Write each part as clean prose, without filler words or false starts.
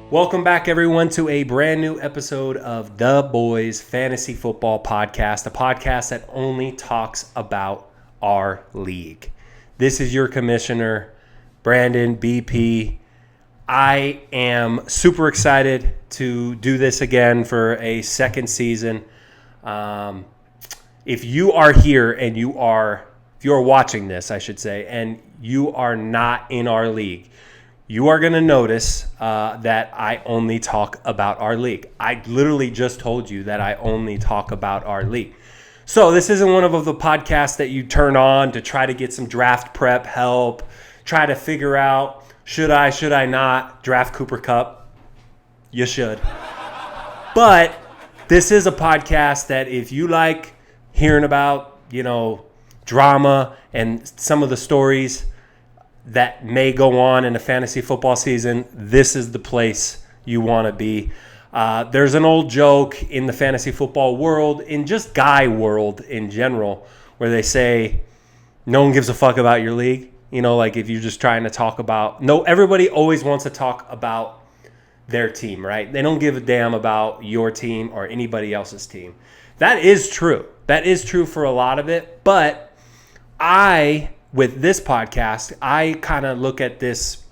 Welcome back, everyone, to a brand new episode of The Boys Fantasy Football Podcast, a podcast that only talks about our league. This is your commissioner, Brandon BP. I am super excited to do this again for a second season. If you are here and if you are watching this, I should say, and you are not in our league, you are going to notice that I only talk about our league. I literally just told you that I only talk about our league. So this isn't one of the podcasts that you turn on to try to get some draft prep help, try to figure out, should I not draft Cooper Kupp? You should. But this is a podcast that if you like hearing about, drama and some of the stories that may go on in a fantasy football season, this is the place you want to be. There's an old joke in the fantasy football world, in just guy world in general, where they say no one gives a fuck about your league. Like if you're just trying to talk about, everybody always wants to talk about their team, right? They don't give a damn about your team or anybody else's team. That is true. That is true for a lot of it. But with this podcast, I kind of look at this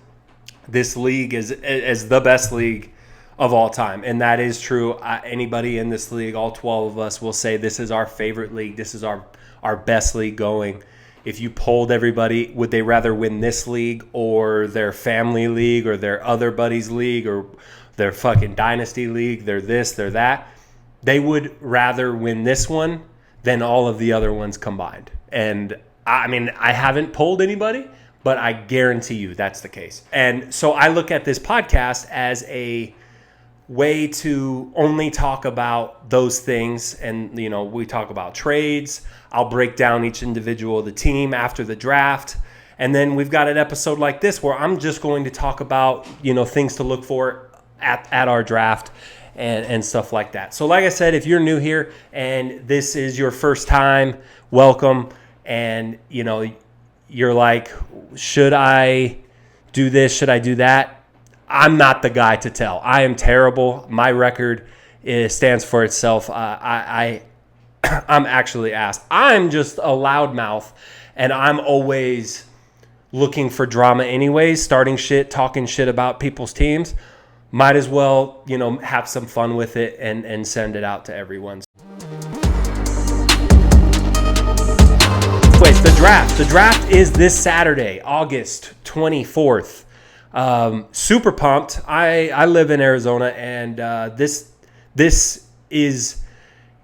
league as the best league of all time. And that is true. Anybody in this league, all 12 of us, will say this is our favorite league. This is our best league going. If you polled everybody, would they rather win this league or their family league or their other buddies league or their fucking dynasty league, their this, their that, they would rather win this one than all of the other ones combined. And I mean, I haven't polled anybody, but I guarantee you that's the case. And so I look at this podcast as a way to only talk about those things. And, we talk about trades. I'll break down each individual of the team after the draft. And then we've got an episode like this where I'm just going to talk about, things to look for at our draft and stuff like that. So like I said, if you're new here and this is your first time, welcome. And, you're like, should I do this? Should I do that? I'm not the guy to tell. I am terrible. My record stands for itself. I'm actually asked. I'm just a loudmouth, and I'm always looking for drama anyways, starting shit, talking shit about people's teams. Might as well, have some fun with it and send it out to everyone. The draft. The draft is this Saturday, August 24th. Super pumped. I live in Arizona, and this is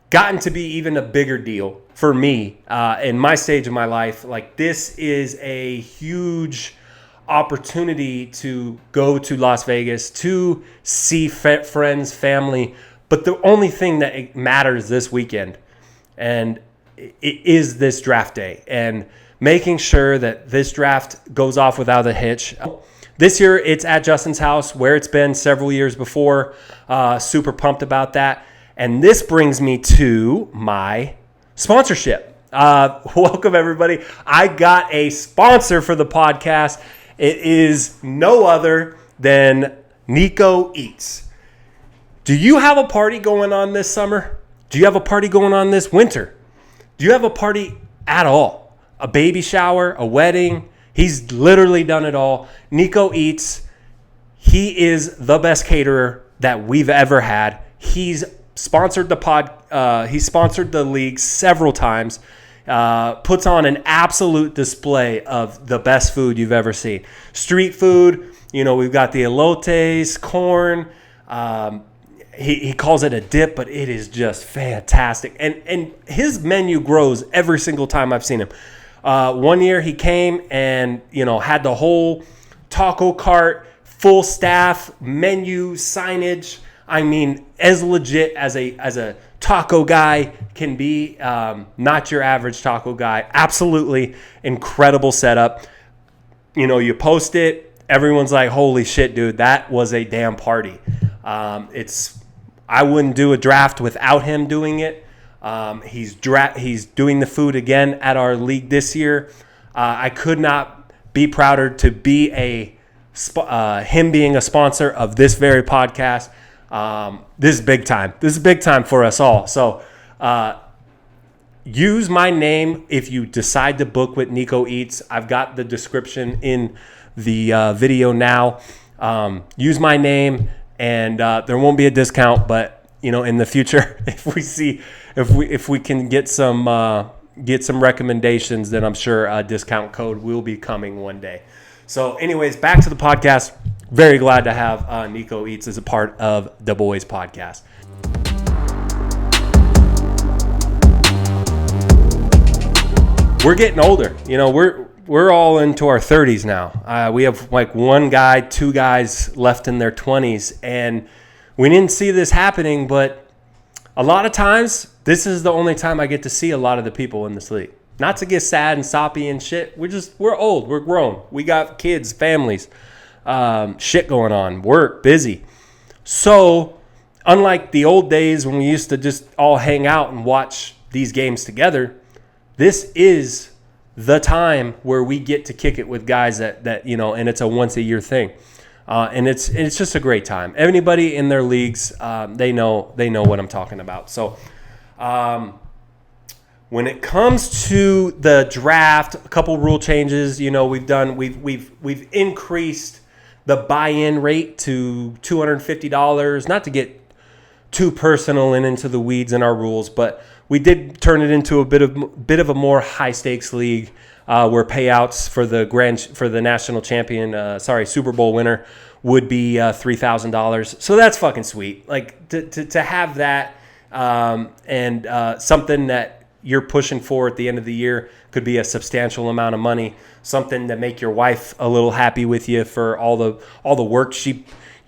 gotten to be even a bigger deal for me in my stage of my life. Like, this is a huge opportunity to go to Las Vegas, to see friends, family. But the only thing that matters this weekend, and it is this draft day, and making sure that this draft goes off without a hitch. This year, it's at Justin's house, where it's been several years before. Super pumped about that. And this brings me to my sponsorship. Welcome, everybody. I got a sponsor for the podcast. It is no other than Nico Eats. Do you have a party going on this summer? Do you have a party going on this winter? Do you have a party at all? A baby shower, a wedding? He's literally done it all. Nico Eats. He is the best caterer that we've ever had. He's sponsored he's sponsored the league several times. Puts on an absolute display of the best food you've ever seen. Street food. We've got the elotes, corn. He calls it a dip, but it is just fantastic. And his menu grows every single time I've seen him. One year he came and, had the whole taco cart, full staff, menu, signage. I mean, as legit as a taco guy can be, not your average taco guy. Absolutely incredible setup. You post it, everyone's like, holy shit, dude, that was a damn party. I wouldn't do a draft without him doing it. He's doing the food again at our league this year. I could not be prouder to be a him being a sponsor of this very podcast. This is big time. This is big time for us all. So use my name if you decide to book with Nico Eats. I've got the description in the video now. Use my name, and there won't be a discount, but in the future, if we can get some recommendations, then I'm sure a discount code will be coming one day. So anyways, back to the podcast. Very glad to have Nico Eats as a part of the Boys podcast. We're getting older. We're all into our 30s now. We have like two guys left in their 20s, and we didn't see this happening, but a lot of times this is the only time I get to see a lot of the people in this league. Not to get sad and soppy and shit. We're old. We're grown. We got kids, families, shit going on, work, busy. So unlike the old days when we used to just all hang out and watch these games together, this is the time where we get to kick it with guys that and it's a once a year thing. And it's just a great time. Anybody in their leagues, they know what I'm talking about. So when it comes to the draft, a couple rule changes, we've increased the buy-in rate to $250. Not to get too personal and into the weeds in our rules, but we did turn it into a bit of a more high stakes league. Where payouts for the national champion, Super Bowl winner, would be $3,000. So that's fucking sweet. Like to have that, and something that you're pushing for at the end of the year could be a substantial amount of money. Something to make your wife a little happy with you for all the work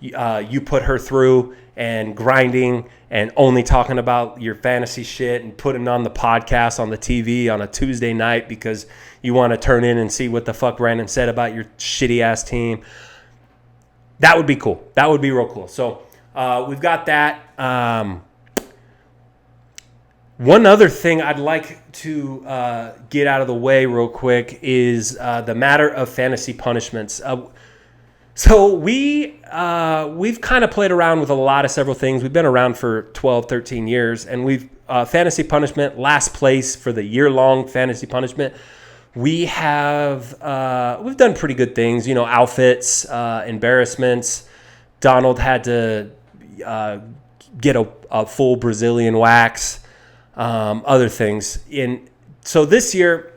you put her through and grinding and only talking about your fantasy shit and putting on the podcast on the TV on a Tuesday night because you want to turn in and see what the fuck Brandon said about your shitty ass team. That would be cool. That would be real cool. So we've got that. One other thing I'd like to get out of the way real quick is the matter of fantasy punishments. So we've kind of played around with a lot of several things. We've been around for 12, 13 years, and we've fantasy punishment, last place for the year-long fantasy punishment. We've done pretty good things, outfits, embarrassments. Donald had to get a full Brazilian wax, other things. So this year,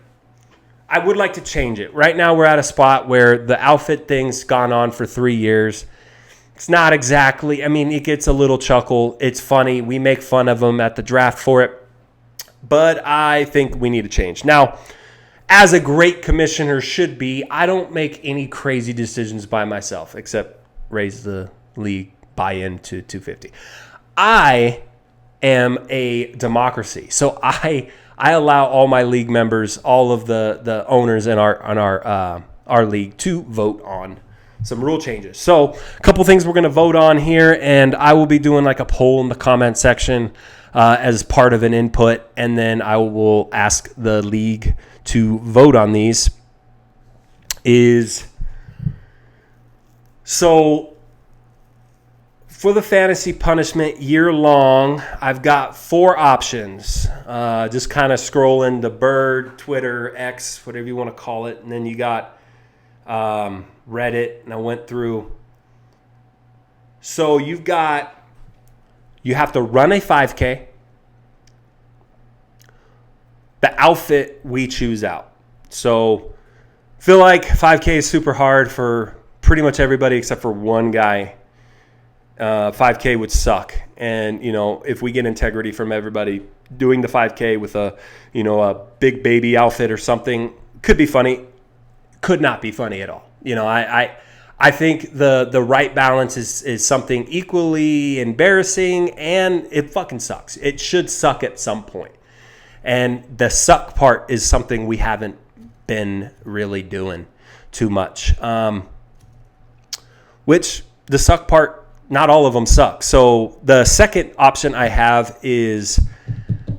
I would like to change it. Right now, we're at a spot where the outfit thing's gone on for 3 years. It's not exactly, it gets a little chuckle. It's funny. We make fun of them at the draft for it. But I think we need to change. Now, as a great commissioner should be, I don't make any crazy decisions by myself, except raise the league buy-in to $250. I am a democracy. So I allow all my league members, all of the owners in our league to vote on some rule changes. So a couple things we're going to vote on here, and I will be doing like a poll in the comment section as part of an input, and then I will ask the league to vote on these. So for the fantasy punishment year long, I've got 4 options. Just kind of scrolling the Bird, Twitter, X, whatever you want to call it. And then you got Reddit, and I went through. So you have to run a 5K. The outfit we choose out. So I feel like 5K is super hard for pretty much everybody except for one guy. 5K would suck. And, if we get integrity from everybody, doing the 5K with a big baby outfit or something could be funny. Could not be funny at all. I think the right balance is something equally embarrassing, and it fucking sucks. It should suck at some point. And the suck part is something we haven't been really doing too much. Which the suck part, not all of them suck. So the second option I have is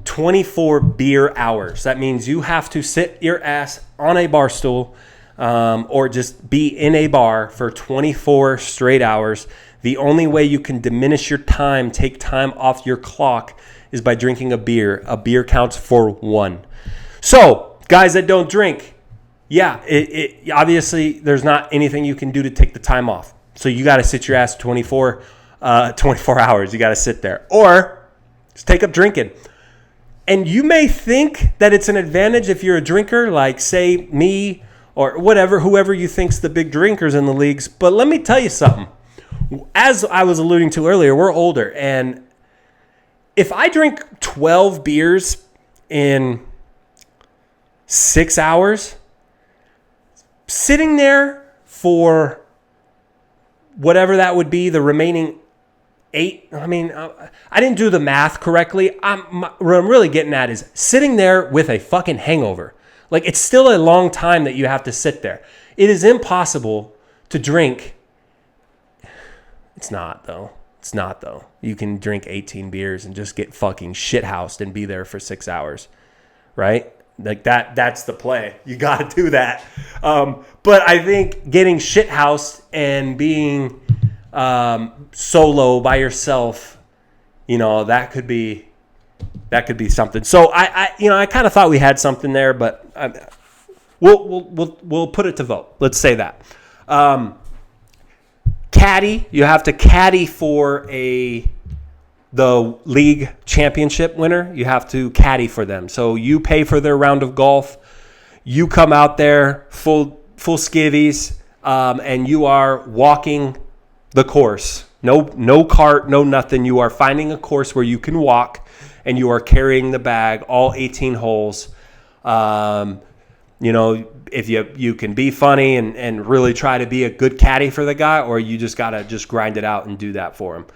24 beer hours. That means you have to sit your ass on a bar stool or just be in a bar for 24 straight hours, the only way you can diminish your time, take time off your clock, is by drinking a beer. A beer counts for 1. So, guys that don't drink, yeah, it obviously there's not anything you can do to take the time off. So you got to sit your ass 24 hours. You got to sit there. Or just take up drinking. And you may think that it's an advantage if you're a drinker, like say me or whatever, whoever you think's the big drinkers in the leagues. But let me tell you something. As I was alluding to earlier, we're older. And if I drink 12 beers in 6 hours, sitting there for whatever that would be, the remaining 8, I mean, I didn't do the math correctly. What I'm really getting at is sitting there with a fucking hangover. Like, it's still a long time that you have to sit there. It is impossible to drink. It's not, though. You can drink 18 beers and just get fucking shithoused and be there for 6 hours, right? Like that's the play. You got to do that. But I think getting shithoused and being solo by yourself, that could be something. So I kind of thought we had something there, but we'll put it to vote. Let's say that. Caddy, you have to caddy for the league championship winner. You have to caddy for them. So you pay for their round of golf. You come out there full skivvies, and you are walking the course. No cart, no nothing. You are finding a course where you can walk, and you are carrying the bag all 18 holes. If you can be funny and really try to be a good caddy for the guy, or you just got to just grind it out and do that for him.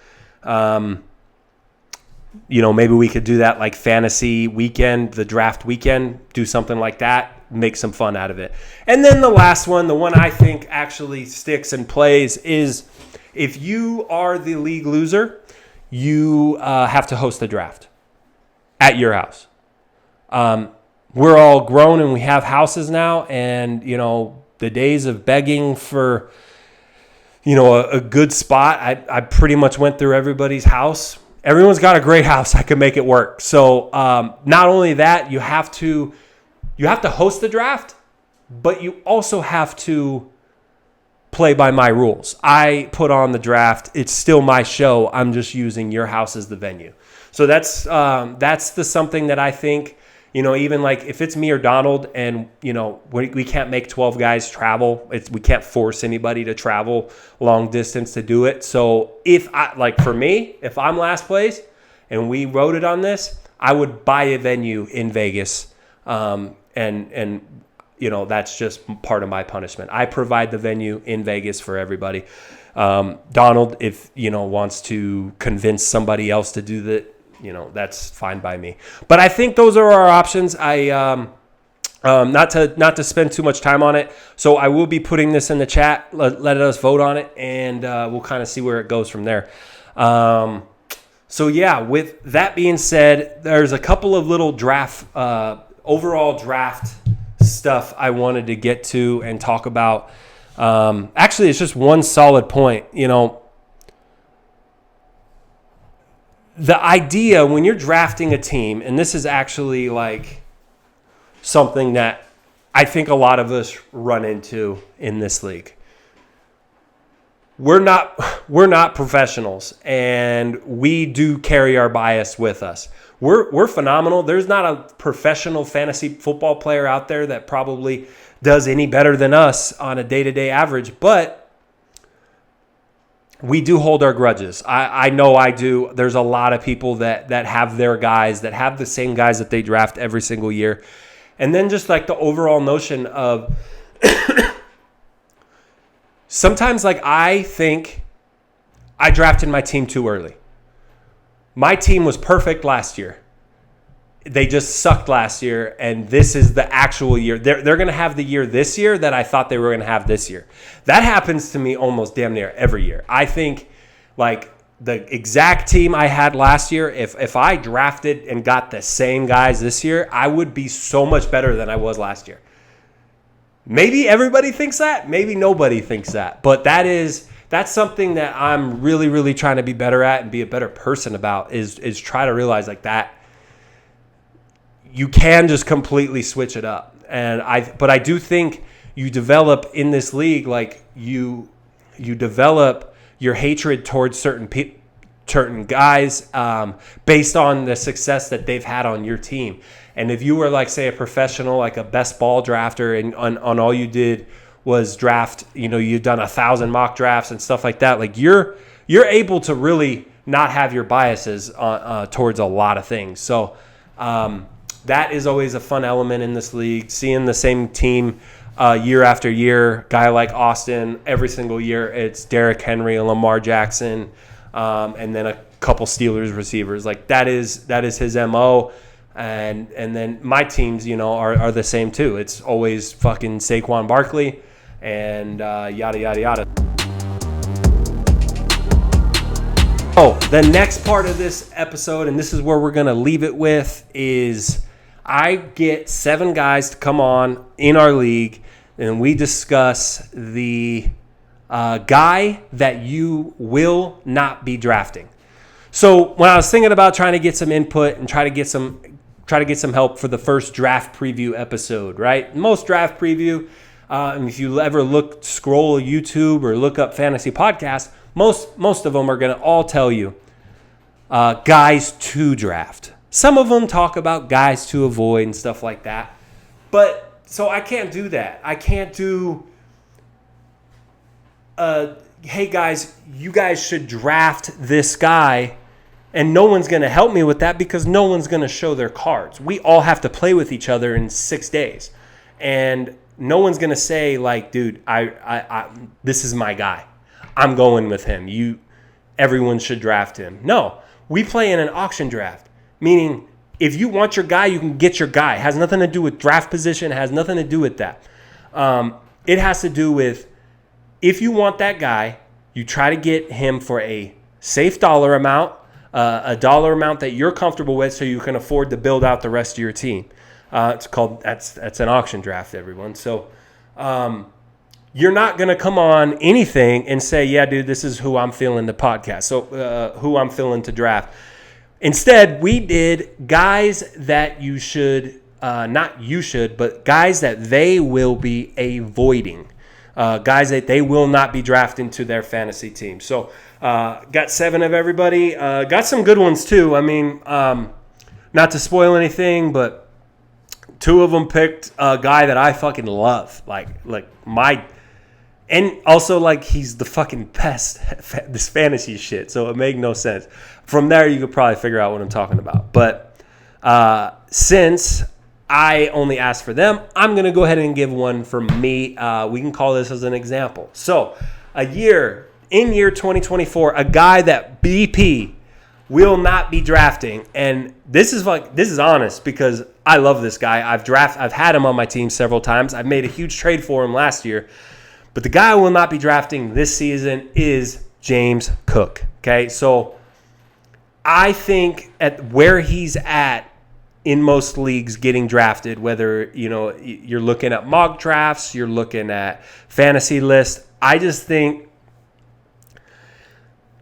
Maybe we could do that like fantasy weekend, the draft weekend, do something like that, make some fun out of it. And then the last one, the one I think actually sticks and plays, is if you are the league loser, you have to host the draft at your house. We're all grown and we have houses now, and the days of begging for a good spot, I pretty much went through everybody's house. Everyone's got a great house. I can make it work. So not only that, you have to host the draft, but you also have to play by my rules. I put on the draft. It's still my show. I'm just using your house as the venue. So that's the something that I think, even like if it's me or Donald and, we can't make 12 guys travel. We can't force anybody to travel long distance to do it. So if I'm last place and we voted on this, I would buy a venue in Vegas. That's just part of my punishment. I provide the venue in Vegas for everybody. Donald, if, wants to convince somebody else to do that, that's fine by me. But I think those are our options. Not to spend too much time on it. So I will be putting this in the chat. Let us vote on it, and we'll kind of see where it goes from there. With that being said, there's a couple of little overall draft stuff I wanted to get to and talk about. Actually, it's just one solid point. The idea when you're drafting a team, and this is actually like something that I think a lot of us run into in this league. We're not professionals, and we do carry our bias with us. We're phenomenal. There's not a professional fantasy football player out there that probably does any better than us on a day-to-day average, but we do hold our grudges. I know I do. There's a lot of people that have their guys, that have the same guys that they draft every single year. And then just like the overall notion of sometimes like I think I drafted my team too early. My team was perfect last year. They just sucked last year, and this is the actual year. They're going to have the year this year that I thought they were going to have this year. That happens to me almost damn near every year. I think like the exact team I had last year, if I drafted and got the same guys this year, I would be so much better than I was last year. Maybe everybody thinks that. Maybe nobody thinks that. But that's something that I'm really, really trying to be better at and be a better person about is try to realize like that you can just completely switch it up. But I do think you develop in this league, like you develop your hatred towards certain guys based on the success that they've had on your team. And if you were like, say, a professional, like a best ball drafter, and on all you did was draft, you've done 1,000 mock drafts and stuff like that, like you're able to really not have your biases towards a lot of things. So that is always a fun element in this league, seeing the same team year after year. Guy like Austin, every single year it's Derrick Henry and Lamar Jackson, and then a couple Steelers receivers. Like that is his MO. And then my teams, are the same too. It's always fucking Saquon Barkley and yada, yada, yada. Oh, the next part of this episode, and this is where we're going to leave it with, is I get 7 guys to come on in our league, and we discuss the guy that you will not be drafting. So when I was thinking about trying to get some input and try to get some help for the first draft preview episode, right? Most draft preview, and if you ever scroll YouTube or look up fantasy podcasts, most of them are going to all tell you guys to draft. Some of them talk about guys to avoid and stuff like that. But so I can't do that. I can't do, hey guys, you guys should draft this guy. And no one's going to help me with that because no one's going to show their cards. We all have to play with each other in 6 days. And no one's going to say, like, dude, I this is my guy. I'm going with him. Everyone should draft him. No, we play in an auction draft, meaning if you want your guy, you can get your guy. It has nothing to do with draft position. It has nothing to do with that. It has to do with if you want that guy, you try to get him for a safe dollar amount, a dollar amount that you're comfortable with so you can afford to build out the rest of your team. That's an auction draft, everyone. So you're not going to come on anything and say, yeah, dude, this is who I'm feeling to podcast. So who I'm feeling to draft. Instead, we did guys that you should, not you should, but guys that they will be avoiding. Guys that they will not be drafting to their fantasy team. So got 7 of everybody. Got some good ones too. I mean, not to spoil anything, but 2 of them picked a guy that I fucking love. And also like he's the fucking best at this fantasy shit. So it made no sense. From there, you could probably figure out what I'm talking about. But since I only asked for them, I'm going to go ahead and give one for me. We can call this as an example. So in year 2024, a guy that BP will not be drafting. And this is honest because I love this guy. I've had him on my team several times. I've made a huge trade for him last year. But the guy I will not be drafting this season is James Cook. Okay, so I think at where he's at in most leagues getting drafted, whether you're looking at mock drafts, you're looking at fantasy lists, I just think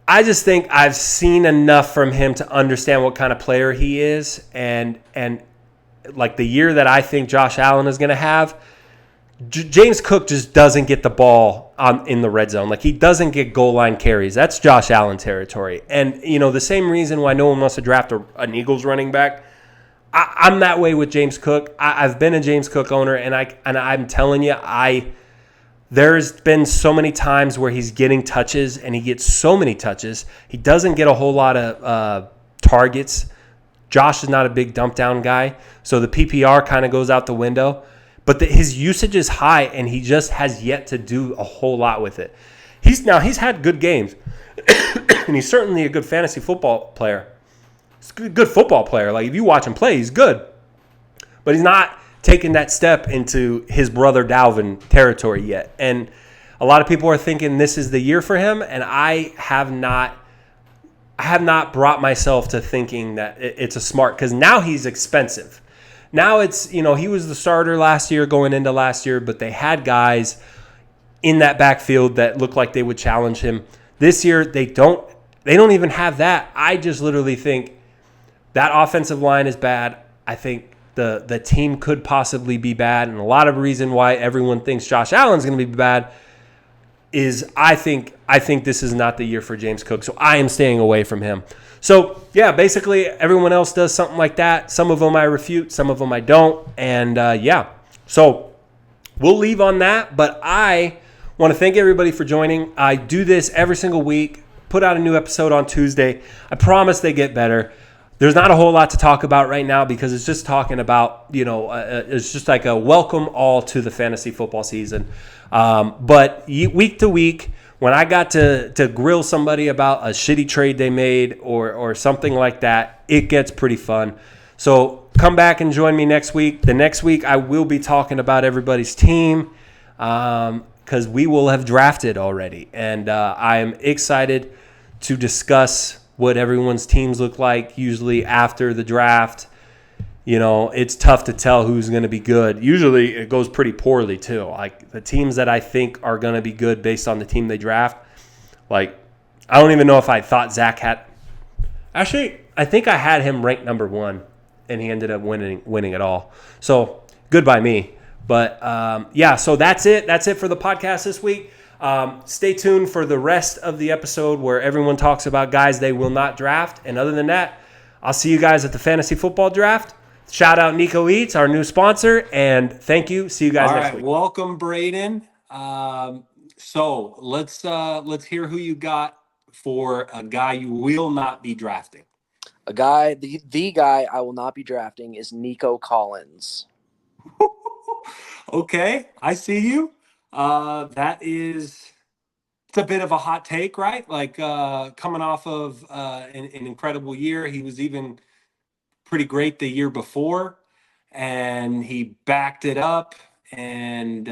I've seen enough from him to understand what kind of player he is, and like the year that I think Josh Allen is going to have, James Cook just doesn't get the ball in the red zone. Like he doesn't get goal line carries. That's Josh Allen territory. And the same reason why no one wants to draft an Eagles running back. I'm that way with James Cook. I've been a James Cook owner, and I'm telling you, there's been so many times where he's getting touches, and he gets so many touches. He doesn't get a whole lot of targets. Josh is not a big dump down guy, so the PPR kind of goes out the window. But his usage is high, and he just has yet to do a whole lot with it. He's had good games, and he's certainly a good fantasy football player. He's a good football player. Like if you watch him play, he's good. But he's not taking that step into his brother Dalvin territory yet. And a lot of people are thinking this is the year for him, and I have not brought myself to thinking that it's a smart, because now he's expensive. Now it's, he was the starter last year going into last year, but they had guys in that backfield that looked like they would challenge him. This year they don't even have that. I just literally think that offensive line is bad. I think the team could possibly be bad, and a lot of reason why everyone thinks Josh Allen's going to be bad is I think this is not the year for James Cook, so I am staying away from him. So, yeah, basically everyone else does something like that. Some of them I refute, some of them I don't, and so we'll leave on that, but I want to thank everybody for joining. I do this every single week, put out a new episode on Tuesday. I promise they get better. There's not a whole lot to talk about right now because it's just talking about, it's just like a welcome all to the fantasy football season. But week to week, when I got to grill somebody about a shitty trade they made or something like that, it gets pretty fun. So come back and join me next week. The next week, I will be talking about everybody's team because we will have drafted already. And I am excited to discuss what everyone's teams look like. Usually after the draft, it's tough to tell who's going to be good. Usually it goes pretty poorly too. Like the teams that I think are going to be good based on the team they draft. Like I don't even know if I thought Zach had. Actually, I think I had him ranked number 1, and he ended up winning it all. So good by me. But so that's it. That's it for the podcast this week. Stay tuned for the rest of the episode where everyone talks about guys they will not draft. And other than that, I'll see you guys at the fantasy football draft. Shout out Nico Eats, our new sponsor, and thank you. See you guys next week. Welcome, Braden. So let's hear who you got for a guy you will not be drafting. A guy, the guy I will not be drafting is Nico Collins. Okay, I see you. It's a bit of a hot take, right? Like coming off of an incredible year. He was even pretty great the year before, and he backed it up. And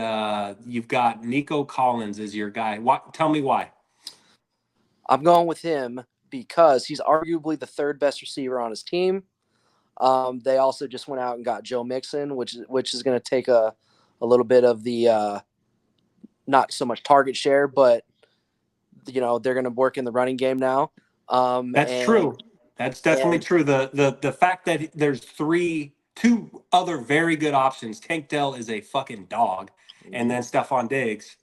you've got Nico Collins as your guy. Tell me why. I'm going with him because he's arguably the third best receiver on his team. They also just went out and got Joe Mixon, which is going to take a little bit of the not so much target share, but they're going to work in the running game now. That's true. That's definitely true. The fact that there's two other very good options. Tank Dell is a fucking dog, and then Stephon Diggs.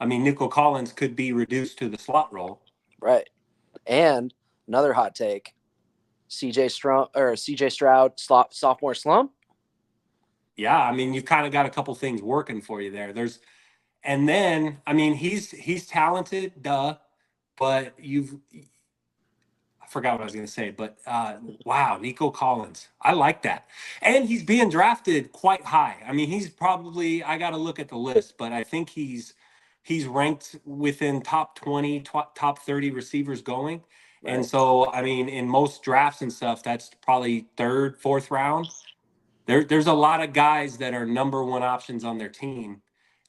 I mean, Nico Collins could be reduced to the slot role. Right. And another hot take. CJ Stroud sophomore slump. Yeah, I mean, you've kind of got a couple things working for you there. And then I mean, he's talented, duh, but I forgot what I was going to say, but wow, Nico Collins. I like that. And he's being drafted quite high. I mean, he's probably, I got to look at the list, but I think he's ranked within top 20, top 30 receivers going. Right. And so, I mean, in most drafts and stuff, that's probably 3rd, 4th round. There's a lot of guys that are number 1 options on their team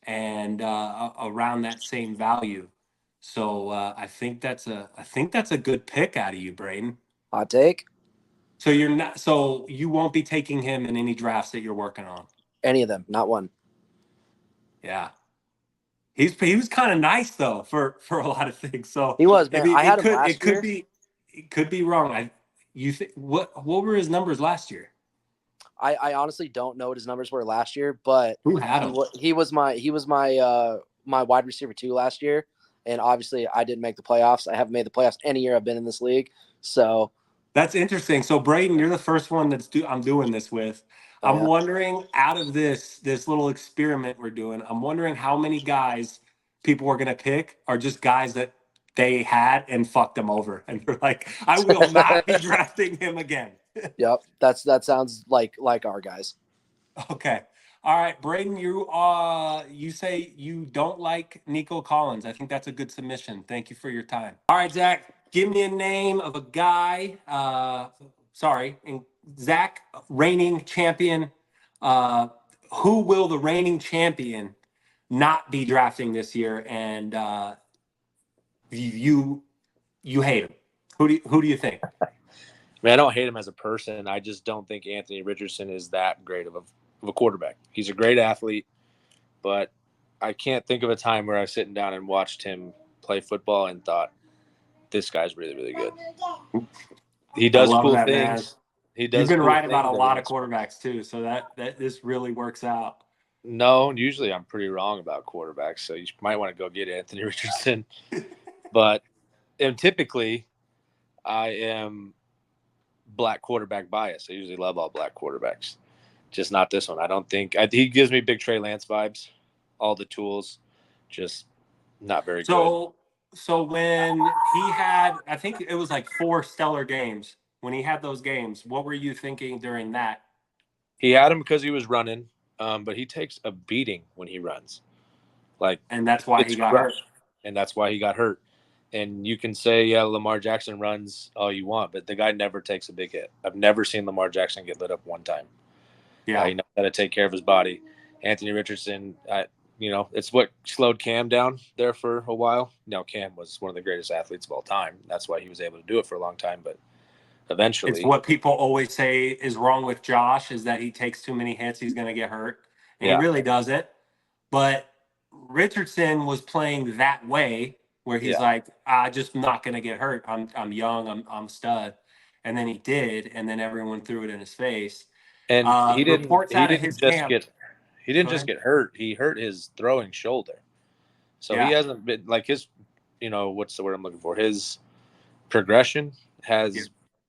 and around that same value. So I think that's a good pick out of you, Braden. Hot take. So you won't be taking him in any drafts that you're working on. Any of them, not one. Yeah, he was kind of nice though for a lot of things. So he was. Man, I had him last year. It could be wrong. What were his numbers last year? I honestly don't know what his numbers were last year, but who had him? He was my my wide receiver 2 last year. And obviously, I didn't make the playoffs. I haven't made the playoffs any year I've been in this league. So that's interesting. So, Braden, you're the first one I'm doing this with. I'm wondering, out of this little experiment we're doing, I'm wondering how many guys people are going to pick are just guys that they had and fucked them over. And they're like, I will not be drafting him again. Yep. That sounds like our guys. Okay. All right, Braden, you say you don't like Nico Collins. I think that's a good submission. Thank you for your time. All right, Zach, give me a name of a guy. Zach, reigning champion. Who will the reigning champion not be drafting this year? And you hate him. Who do you think? I don't hate him as a person. I just don't think Anthony Richardson is that great of a quarterback. He's a great athlete, but I can't think of a time where I was sitting down and watched him play football and thought, this guy's really, really good. He I does love cool that, man. things. He You've does been cool right about things a every lot of once in a while. quarterbacks too, so that this really works out. No, usually I'm pretty wrong about quarterbacks, so you might want to go get Anthony Richardson. But and typically, I am black quarterback bias. I usually love all black quarterbacks, just not this one. I don't think he gives me big Trey Lance vibes. All the tools, just not very good. So when he had, I think it was like 4 stellar games. When he had those games, what were you thinking during that? He had him because he was running, but he takes a beating when he runs. Like And that's why he it's got hurt. rough, and that's why he got hurt. And you can say, yeah, Lamar Jackson runs all you want, but the guy never takes a big hit. I've never seen Lamar Jackson get lit up one time. Yeah. He knows how to take care of his body. Anthony Richardson, it's what slowed Cam down there for a while. Now, Cam was one of the greatest athletes of all time. That's why he was able to do it for a long time. But It's eventually, what people always say is wrong with Josh is that he takes too many hits, he's going to get hurt. And yeah, he really doesn't. But Richardson was playing that way where he's yeah. like, I just not going to get hurt. I'm young, I'm stud. And then he did, and then everyone threw it in his face. And he didn't. Reports He out of didn't his just camp. get. He didn't Go just ahead. get hurt. He hurt his throwing shoulder. So he Yeah. hasn't been like his. What's the word I'm looking for? His progression Yeah.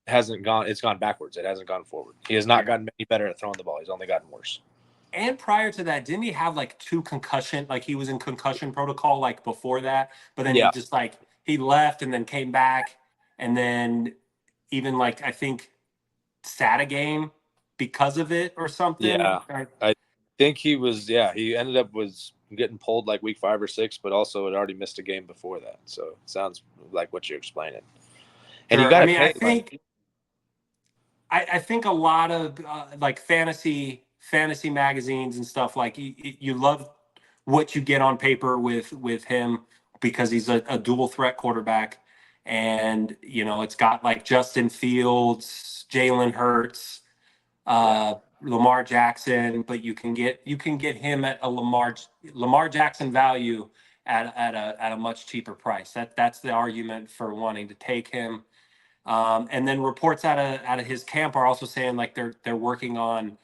hasn't gone. It's gone backwards. It hasn't gone forward. He has not gotten any better at throwing the ball. He's only gotten worse. And prior to that, didn't he have like 2 concussion? Like he was in concussion protocol like before that, but then he Yeah, just like he left and then came back, and then even like I think sat a game because of it or something. yeah. I think he was. Yeah, he ended up was getting pulled like week 5 or 6, but also had already missed a game before that. So it sounds like what you're explaining. And you Sure. got I to mean, pay like I think a lot of like fantasy magazines and stuff like you love what you get on paper with him because he's a dual threat quarterback, and it's got like Justin Fields, Jalen Hurts, yeah, Lamar Jackson, but you can get him at a Lamar Jackson value at a much cheaper price. That's the argument for wanting to take him. And then reports out of his camp are also saying like they're working on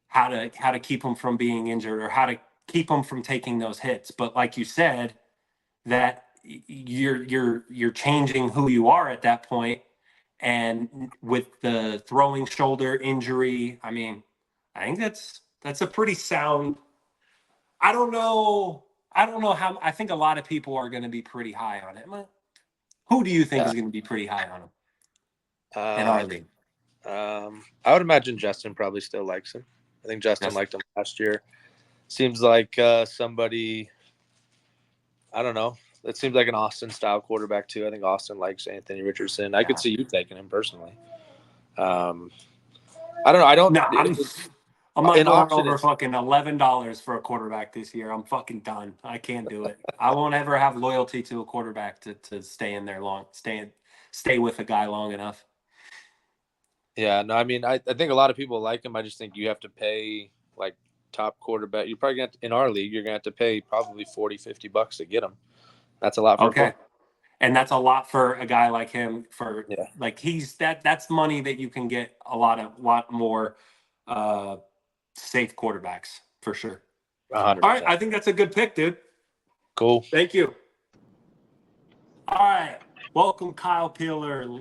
how to keep him from being injured or how to keep him from taking those hits. But like you said, that you're changing who you are at that point, and with the throwing shoulder injury, I mean, I think that's a pretty sound. I don't know. I don't know how. I think a lot of people are going to be pretty high on it. Who do you think yeah. is going to be pretty high on him in our league? I would imagine Justin probably still likes him. I think Justin Yes. liked him last year. Seems like somebody. I don't know. It seems like an Austin style quarterback too. I think Austin likes Anthony Richardson. I could see you taking him personally. Um, I don't know. I don't. No, I'm not An going option over is fucking $11 for a quarterback this year. I'm fucking done. I can't do it. I won't ever have loyalty to a quarterback to stay in there stay with a guy long enough. Yeah, no, I mean, I think a lot of people like him. I just think you have to pay like top quarterback. You're probably going to, in our league, you're going to have to pay probably $40-$50 to get him. That's a lot for a Okay. quarterback. And that's a lot for a guy like him for Yeah, like that's money that you can get a lot more uh safe quarterbacks for sure. All right, 100%. I think that's a good pick, dude. Cool. Thank you. All right. Welcome, Kyle Peeler,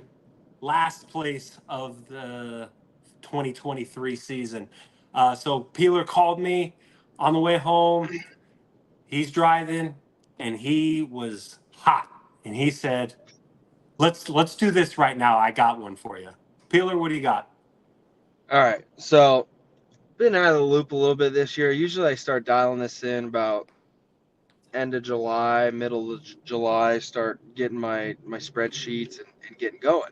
last place of the 2023 season. So Peeler called me on the way home. He's driving and he was hot. And he said, let's do this right now. I got one for you. Peeler, what do you got? All right, so been out of the loop a little bit this year. Usually I start dialing this in about end of July, middle of July, start getting my spreadsheets and getting going.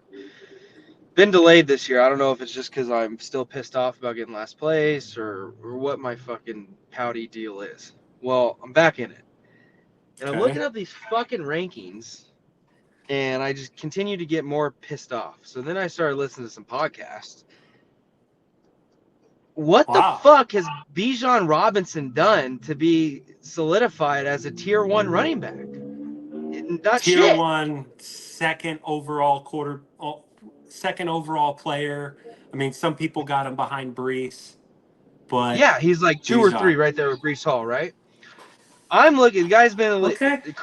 Been delayed this year. I don't know if it's just because I'm still pissed off about getting last place or what my fucking pouty deal is. Well, I'm back in it. And I'm Okay. looking up these fucking rankings. And I just continued to get more pissed off. So then I started listening to some podcasts. What the Wow. fuck has Bijan Robinson done to be solidified as a tier 1 running back? Not Tier shit. 1, second overall player. I mean, some people got him behind Brees, but Yeah, he's like 2 or 3 Bijan. right there with Brees Hall, right? I'm looking. The guy's been in the Okay. league.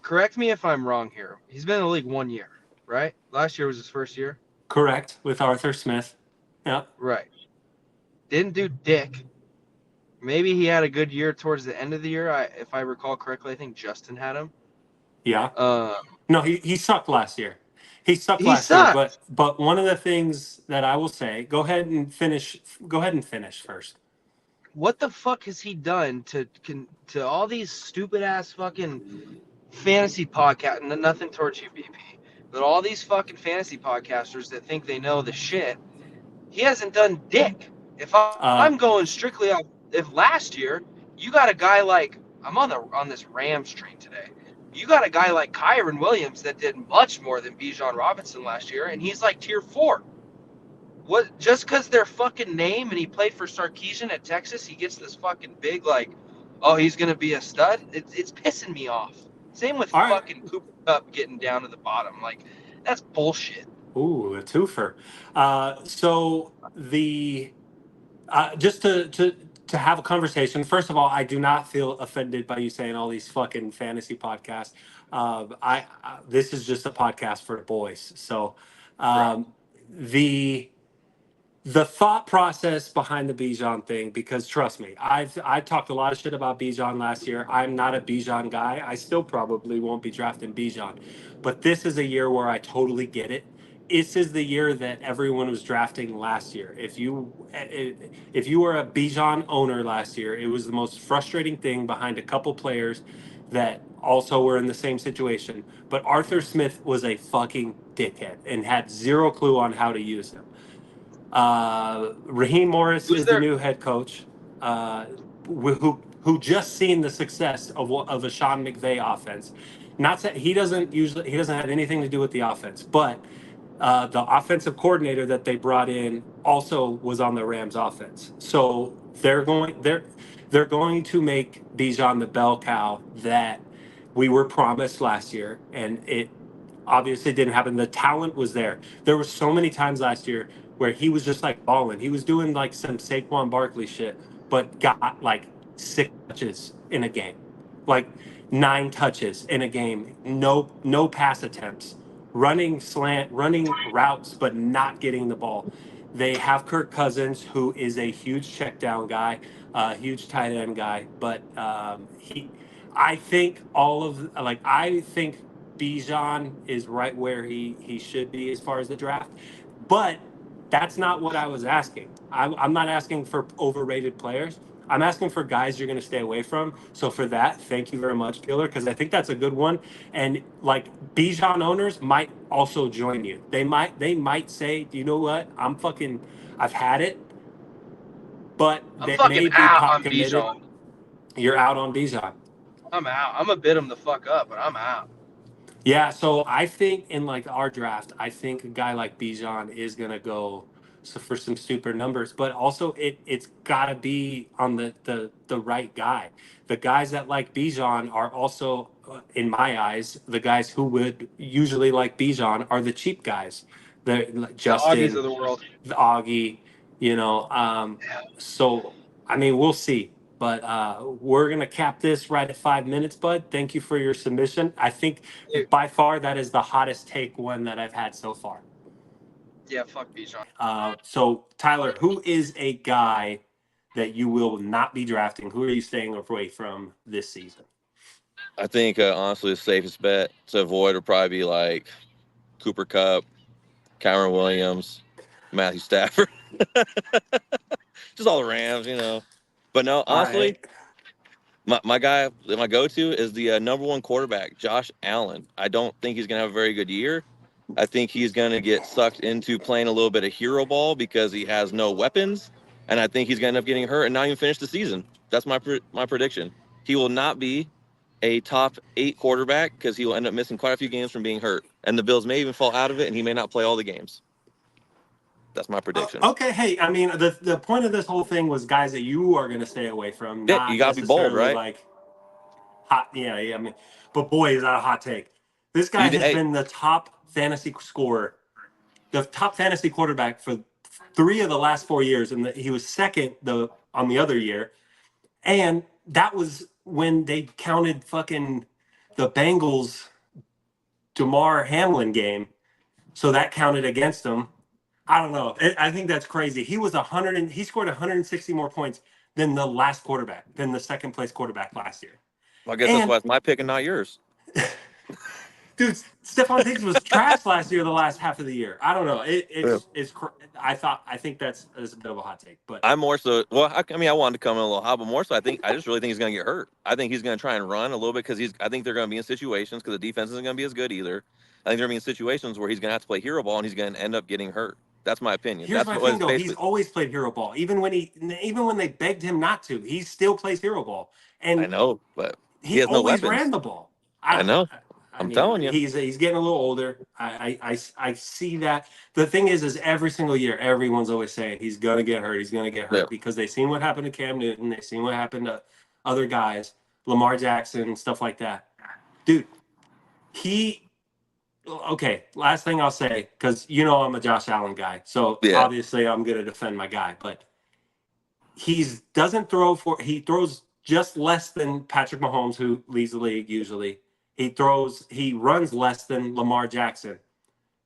Correct me if I'm wrong here. He's been in the league 1 year, right? Last year was his first year. Correct, with Arthur Smith. Yeah. Right. Didn't do dick. Maybe he had a good year towards the end of the year. If I recall correctly, I think Justin had him. Yeah. Um, No, he sucked last year. He sucked he last year, sucked. but one of the things that I will say, go ahead and finish first. What the fuck has he done to all these stupid ass fucking fantasy podcast? Nothing towards you, BP, but all these fucking fantasy podcasters that think they know the shit. He hasn't done dick. If Uh I'm going strictly off, if last year you got a guy like I'm on this Rams train today. You got a guy like Kyron Williams that did much more than Bijan Robinson last year, and he's like tier 4. What? Just because their fucking name and he played for Sarkisian at Texas, he gets this fucking big like, oh, he's gonna be a stud. It's pissing me off. Same with all right. fucking Cooper Kupp getting down to the bottom. Like, that's bullshit. Ooh, a twofer. So the just to have a conversation. First of all, I do not feel offended by you saying all these fucking fantasy podcasts. I this is just a podcast for the boys. So Right. the thought process behind the Bijan thing, because trust me, I talked a lot of shit about Bijan last year. I'm not a Bijan guy. I still probably won't be drafting Bijan, but this is a year where I totally get it. This is the year that everyone was drafting last year. If you were a Bijan owner last year, it was the most frustrating thing behind a couple players that also were in the same situation. But Arthur Smith was a fucking dickhead and had zero clue on how to use him. Raheem Morris Was is the there? new head coach, who just seen the success of a Sean McVay offense. Not that he doesn't have anything to do with the offense, but the offensive coordinator that they brought in also was on the Rams offense. So they're going to make Bijan the bell cow that we were promised last year, and it obviously didn't happen. The talent was there. There were so many times last year where he was just like balling. He was doing like some Saquon Barkley shit, but got like 6 touches in a game, like 9 touches in a game. No pass attempts, running routes, but not getting the ball. They have Kirk Cousins, who is a huge check down guy, huge tight end guy, but I think I think Bijan is right where he should be as far as the draft, but that's not what I was asking. I'm not asking for overrated players. I'm asking for guys you're going to stay away from. So for that, thank you very much, Killer, because I think that's a good one. And like Bijan owners might also join you. They might say, do you know what? I've had it, but I'm they fucking may be out pot on committed. Bijan. You're out on Bijan. I'm out. I'm gonna bid him the fuck up, but I'm out. Yeah, so I think in like our draft, I think a guy like Bijan is gonna go for some super numbers, but also it's gotta be on the right guy. The guys that like Bijan are also, in my eyes, the guys who would usually like Bijan are the cheap guys. The like The Augies Justin, of the world. the Augie, you know. So I mean, we'll see. But we're gonna cap this right at 5 minutes, bud. Thank you for your submission. I think Dude, by far that is the hottest take one that I've had so far. yeah, fuck Bijan. So Tyler, who is a guy that you will not be drafting? Who are you staying away from this season? I think honestly the safest bet to avoid would probably be like Cooper Kupp, Kyron Williams, Matthew Stafford, just all the Rams, you know. But no, All honestly, right. my guy, my go-to is the number one quarterback, Josh Allen. I don't think he's gonna have a very good year. I think he's gonna get sucked into playing a little bit of hero ball because he has no weapons, and I think he's gonna end up getting hurt and not even finish the season. That's my prediction. He will not be a top 8 quarterback because he will end up missing quite a few games from being hurt. And the Bills may even fall out of it, and he may not play all the games. That's my prediction. Okay, hey, I mean, the point of this whole thing was guys that you are going to stay away from, Yeah, not you got to be bold, necessarily right? like hot. Yeah, I mean, but boy, is that a hot take. This guy has been the top fantasy scorer, the top fantasy quarterback for 3 of the last 4 years, and he was second on the other year, and that was when they counted fucking the Bengals Damar Hamlin game, so that counted against him. I don't know. I think that's crazy. He was 100 and he scored 160 more points than the second place quarterback last year. Well, I guess that's why it's my pick and not yours. Dude, Stephon Diggs was trash last year, the last half of the year. I don't know. I think that's a bit of a hot take, but I'm more so. Well, I mean, I wanted to come in a little hot, but more so, I just really think he's going to get hurt. I think he's going to try and run a little bit because I think they're going to be in situations because the defense isn't going to be as good either. I think they're going to be in situations where he's going to have to play hero ball and he's going to end up getting hurt. That's my opinion. Here's That's my what thing, though. He's always played hero ball, even when they begged him not to. He still plays hero ball, and I know, but he he has no always weapons. ran the ball. I know. I I'm mean, telling you. he's getting a little older. I see that. The thing is every single year, everyone's always saying he's gonna get hurt. He's gonna get hurt because they've seen what happened to Cam Newton. They've seen what happened to other guys, Lamar Jackson, stuff like that. Dude, okay. Last thing I'll say, because I'm a Josh Allen guy, so obviously I'm gonna defend my guy, but he throws just less than Patrick Mahomes, who leads the league usually. He runs less than Lamar Jackson,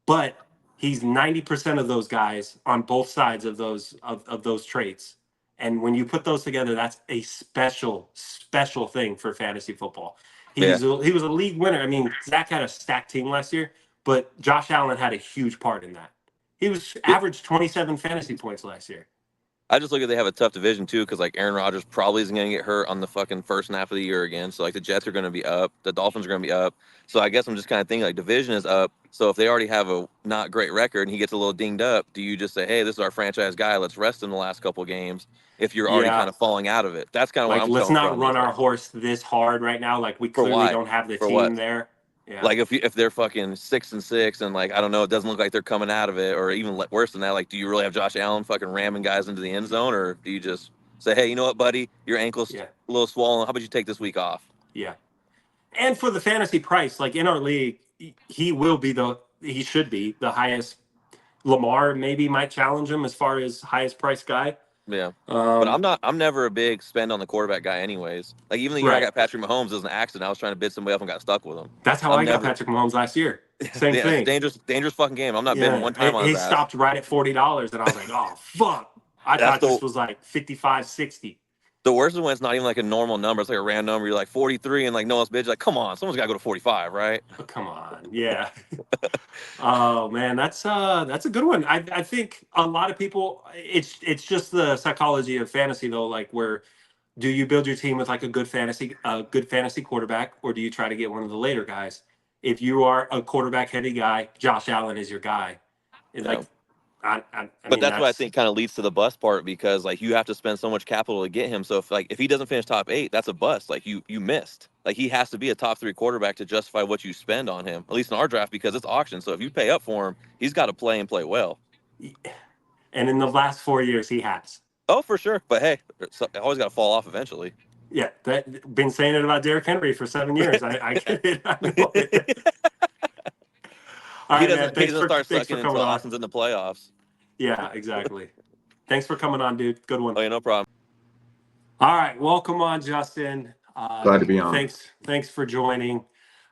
but he's 90% of those guys on both sides of those traits. And when you put those together, that's a special thing for fantasy football. He was a league winner. I mean, Zach had a stacked team last year, but Josh Allen had a huge part in that. He was averaged 27 fantasy points last year. I just look at they have a tough division too because like Aaron Rodgers probably isn't going to get hurt on the fucking first half of the year again. So like the Jets are going to be up, the Dolphins are going to be up. So I guess I'm just kind of thinking like division is up. So if they already have a not great record and he gets a little dinged up, do you just say, hey, this is our franchise guy, let's rest him the last couple of games if you're already kind of falling out of it? That's kind of what I'm let's coming not from. run our horse this hard right now. Like we clearly don't have the team there. Yeah. Like if they're fucking 6-6 and like I don't know, it doesn't look like they're coming out of it, or even worse than that. Like, do you really have Josh Allen fucking ramming guys into the end zone, or do you just say, hey, you know what, buddy, your ankle's a little swollen. How about you take this week off? Yeah. And for the fantasy price, like in our league, he should be the highest. Lamar maybe might challenge him as far as highest price guy. Yeah. But I'm never a big spend on the quarterback guy anyways. Like even the year I got Patrick Mahomes, it was an accident. I was trying to bid somebody up and got stuck with him. That's how I got Patrick Mahomes last year. Same thing. Dangerous fucking game. I'm not bidding one time on he his ass. Stopped right at $40 and I was like, oh fuck. I thought this was like 55, 60. The worst is when it's not even like a normal number. It's like a random number. You're like 43 and like no one's bid. Like, come on, someone's got to go to 45, right? Oh, come on. Yeah. Oh man, that's a good one. I think a lot of people, it's just the psychology of fantasy though. Like where do you build your team with like a good fantasy quarterback, or do you try to get one of the later guys? If you are a quarterback heavy guy, Josh Allen is your guy. Like, I but that's what I think kind of leads to the bust part because like you have to spend so much capital to get him. So if he doesn't finish top 8, that's a bust. Like you missed. Like he has to be a top 3 quarterback to justify what you spend on him. At least in our draft because it's auction. So if you pay up for him, he's got to play and play well. And in the last 4 years, he has. Oh, for sure. But hey, it's always got to fall off eventually. Yeah, been saying it about Derrick Henry for 7 years. I get it. I know it. All right, man. He doesn't start sucking until Austin's in the playoffs. Yeah, exactly. Thanks for coming on, dude. Good one. Oh, yeah, no problem. All right, welcome on, Justin. Glad to be on. Thanks for joining.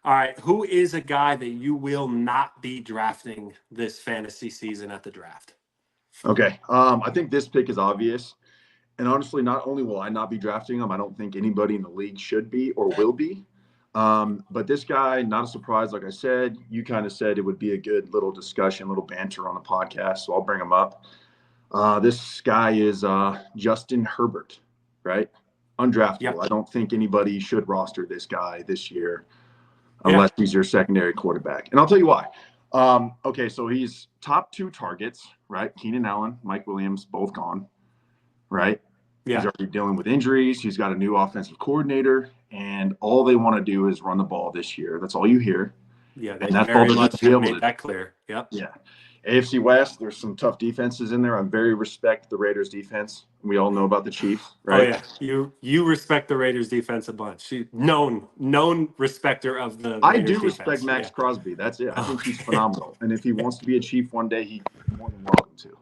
All right, who is a guy that you will not be drafting this fantasy season at the draft? Okay, I think this pick is obvious. And honestly, not only will I not be drafting him, I don't think anybody in the league should be or will be. But this guy, not a surprise. Like I said, you kind of said it would be a good little discussion, little banter on the podcast. So I'll bring him up. This guy is Justin Herbert, right? Undraftable. Yep. I don't think anybody should roster this guy this year unless he's your secondary quarterback. And I'll tell you why. Okay, so he's top 2 targets, right? Keenan Allen, Mike Williams, both gone, right? He's already dealing with injuries. He's got a new offensive coordinator, and all they want to do is run the ball this year. That's all you hear. Yeah, they And that's all very they're going much to be able made to. that clear. Yep. Yeah. AFC West, there's some tough defenses in there. I very respect the Raiders defense. We all know about the Chiefs, right? Oh yeah, you respect the Raiders defense a bunch. Known respecter of the I Raiders do respect defense. Max Yeah. Crosby. That's it. I think he's Okay. phenomenal. And if he wants to be a Chief one day, he's more than welcome to.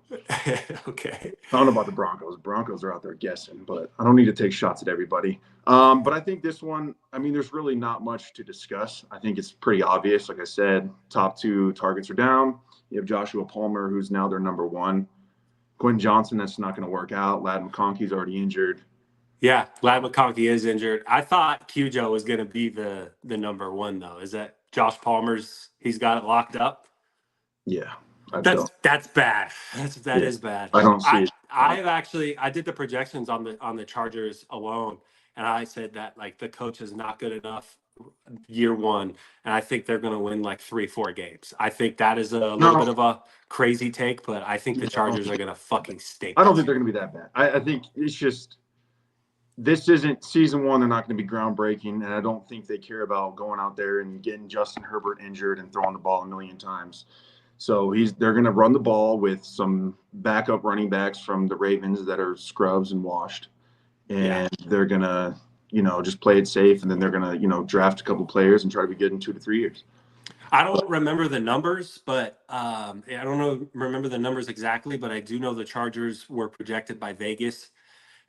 Okay. I don't know about the Broncos. Broncos are out there guessing, but I don't need to take shots at everybody. But I think this one, I mean, there's really not much to discuss. I think it's pretty obvious. Like I said, top 2 targets are down. You have Joshua Palmer, who's now their number 1. Quentin Johnson, that's not going to work out. Lad McConkey's already injured. Yeah, Lad McConkey is injured. I thought Cujo was going to be the number 1 though. Is that Josh Palmer's? He's got it locked up. Yeah, That's bad. That is bad. I don't see it. I did the projections on the Chargers alone, and I said that like the coach is not good enough year 1, and I think they're going to win like 3-4 games. I think that is a little bit of a crazy take, but I think the Chargers are going to fucking stink. I don't think they're going to be that bad. I think it's just this isn't season 1. They're not going to be groundbreaking, and I don't think they care about going out there and getting Justin Herbert injured and throwing the ball a million times. So they're going to run the ball with some backup running backs from the Ravens that are scrubs and washed, and they're going to, just play it safe, and then they're going to, draft a couple players and try to be good in 2 to 3 years. I don't remember the numbers, but I don't remember the numbers exactly, but I do know the Chargers were projected by Vegas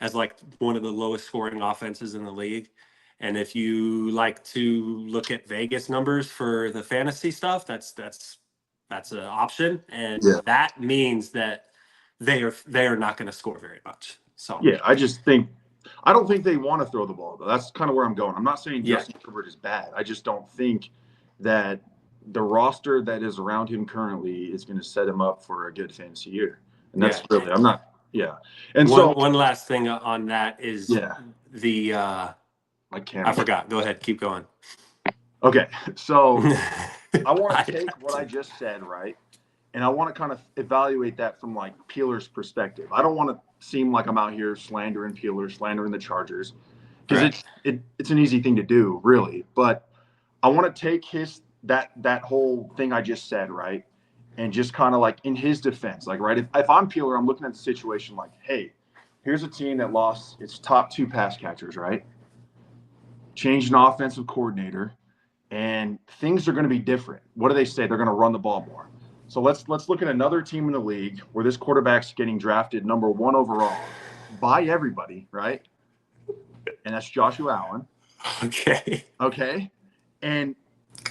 as like one of the lowest scoring offenses in the league. And if you like to look at Vegas numbers for the fantasy stuff, that's an option, and that means that they are not going to score very much. So I don't think they want to throw the ball though. That's kind of where I'm going. I'm not saying Justin Herbert is bad. I just don't think that the roster that is around him currently is going to set him up for a good fantasy year. And that's really, I'm not. Yeah. And one last thing on that is the I forgot. Go ahead. Keep going. Okay. So I want to take what I just said, right? And I want to kind of evaluate that from like Peeler's perspective. I don't want to seem like I'm out here slandering Peeler, slandering the Chargers, because it's an easy thing to do, really. But I want to take that whole thing I just said, right, and just kind of like in his defense, like, right, if I'm Peeler, I'm looking at the situation like, hey, here's a team that lost its top 2 pass catchers, right? Changed an offensive coordinator, and things are going to be different. What do they say? They're going to run the ball more. So let's look at another team in the league where this quarterback's getting drafted number 1 overall by everybody, right? And that's Joshua Allen. Okay. And